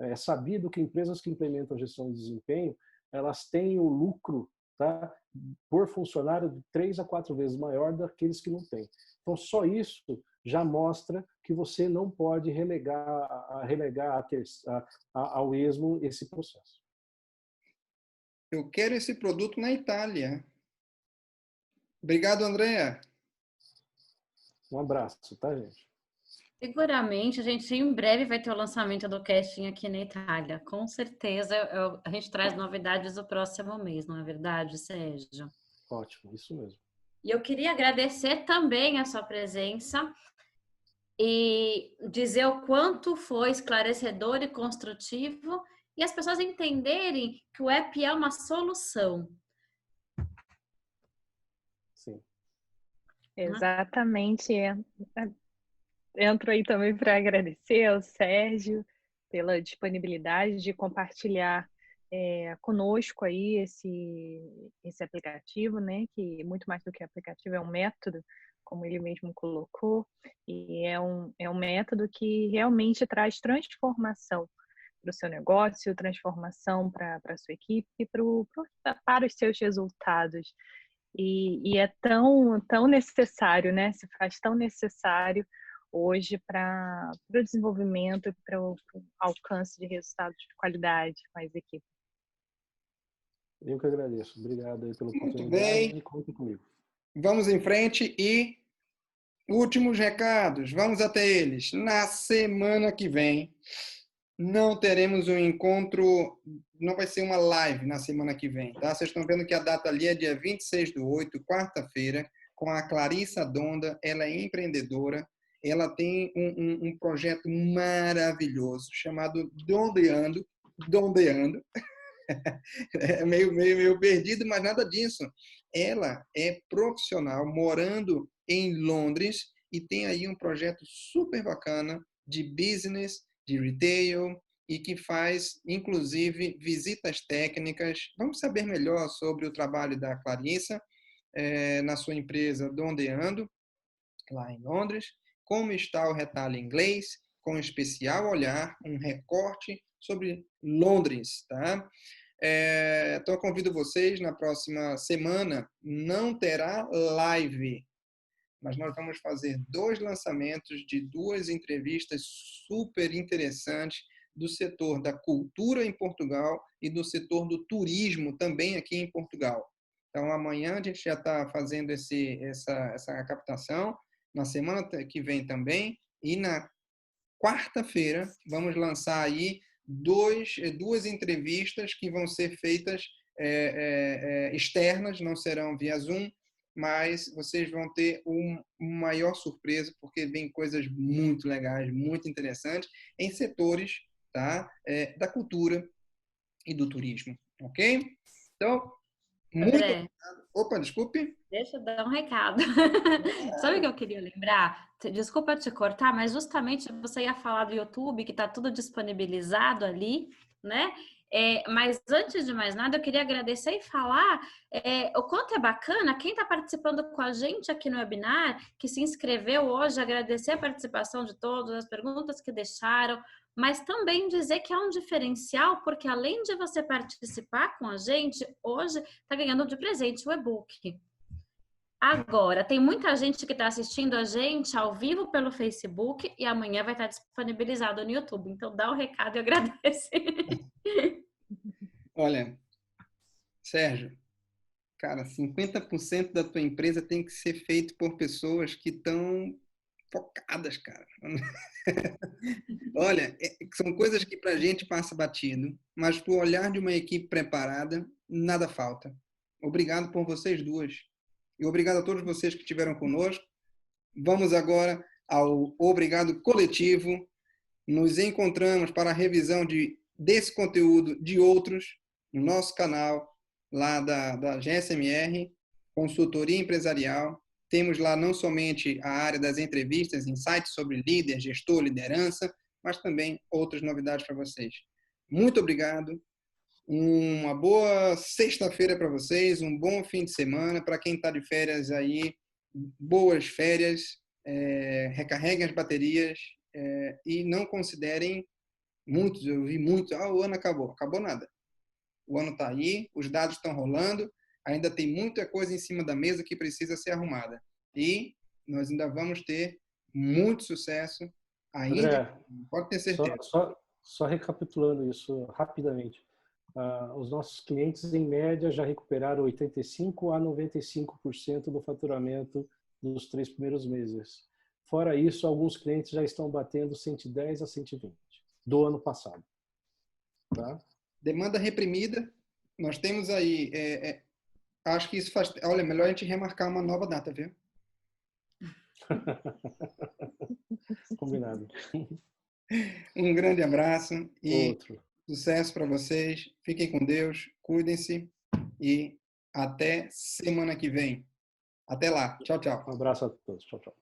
É sabido que empresas que implementam gestão de desempenho, elas têm o lucro, tá, por funcionário de 3 a 4 vezes maior daqueles que não têm. Então, só isso já mostra que você não pode relegar ao esmo esse processo. Eu quero esse produto na Itália. Obrigado, Andréa. Um abraço, tá, gente? Seguramente, a gente em breve vai ter o lançamento do casting aqui na Itália. Com certeza, a gente traz novidades no próximo mês, não é verdade, Sérgio? Ótimo, isso mesmo. E eu queria agradecer também a sua presença e dizer o quanto foi esclarecedor e construtivo e as pessoas entenderem que o app é uma solução. Sim. Exatamente. Entro aí também para agradecer ao Sérgio pela disponibilidade de compartilhar conosco aí esse aplicativo, né? Que muito mais do que aplicativo é um método, como ele mesmo colocou, e é um método que realmente traz transformação para o seu negócio, transformação para a sua equipe e para os seus resultados. E é tão necessário, né? Se faz tão necessário hoje para o desenvolvimento e para o alcance de resultados de qualidade com as equipes. Eu que agradeço. Obrigado aí pela oportunidade. Muito bem. E conta comigo. Vamos em frente e últimos recados. Vamos até eles. Na semana que vem, não teremos um encontro, não vai ser uma live na semana que vem, tá? Vocês estão vendo que a data ali é dia 26/8, quarta-feira, com a Clarissa Donda. Ela é empreendedora. Ela tem um projeto maravilhoso chamado Dondeando. É meio perdido, mas nada disso. Ela é profissional morando em Londres e tem aí um projeto super bacana de business, de retail e que faz, inclusive, visitas técnicas. Vamos saber melhor sobre o trabalho da Clarissa na sua empresa Dondeando, lá em Londres. Como está o retalho inglês, com especial olhar, um recorte sobre Londres, tá? Então, eu convido vocês, na próxima semana, não terá live, mas nós vamos fazer 2 lançamentos de 2 entrevistas super interessantes do setor da cultura em Portugal e do setor do turismo também aqui em Portugal. Então, amanhã a gente já está fazendo essa captação, na semana que vem também, e na quarta-feira vamos lançar aí 2 entrevistas que vão ser feitas externas, não serão via Zoom, mas vocês vão ter uma maior surpresa, porque vem coisas muito legais, muito interessantes, em setores, tá? Da cultura e do turismo, ok? Então, muito obrigado. Opa, desculpe. Deixa eu dar um recado. Sabe o que eu queria lembrar? Desculpa te cortar, mas justamente você ia falar do YouTube, que está tudo disponibilizado ali, né? Mas antes de mais nada, eu queria agradecer e falar o quanto é bacana quem está participando com a gente aqui no webinar, que se inscreveu hoje, agradecer a participação de todos, as perguntas que deixaram, mas também dizer que é um diferencial, porque além de você participar com a gente, hoje está ganhando de presente o e-book. Agora, tem muita gente que está assistindo a gente ao vivo pelo Facebook e amanhã vai estar disponibilizado no YouTube. Então, dá o recado e agradece. Olha, Sérgio, cara, 50% da tua empresa tem que ser feito por pessoas que estão focadas, cara. Olha, são coisas que para a gente passa batido, mas para o olhar de uma equipe preparada, nada falta. Obrigado por vocês duas. E obrigado a todos vocês que estiveram conosco. Vamos agora ao obrigado coletivo. Nos encontramos para a revisão desse conteúdo de outros no nosso canal lá da GSMR, Consultoria Empresarial. Temos lá não somente a área das entrevistas, insights sobre líder, gestor, liderança, mas também outras novidades para vocês. Muito obrigado. Uma boa sexta-feira para vocês, um bom fim de semana. Para quem está de férias aí, boas férias, recarreguem as baterias e não considerem muitos, eu vi muitos, o ano acabou. Acabou nada. O ano está aí, os dados estão rolando, ainda tem muita coisa em cima da mesa que precisa ser arrumada. E nós ainda vamos ter muito sucesso ainda. André, Pode ter certeza. Só recapitulando isso rapidamente. Os nossos clientes, em média, já recuperaram 85% a 95% do faturamento nos 3 primeiros meses. Fora isso, alguns clientes já estão batendo 110 a 120 do ano passado. Tá? Demanda reprimida. Nós temos aí... acho que isso faz... Olha, melhor a gente remarcar uma nova data, viu? Combinado. Um grande abraço e Outro. sucesso para vocês. Fiquem com Deus, cuidem-se e até semana que vem. Até lá. Tchau, tchau. Um abraço a todos. Tchau, tchau.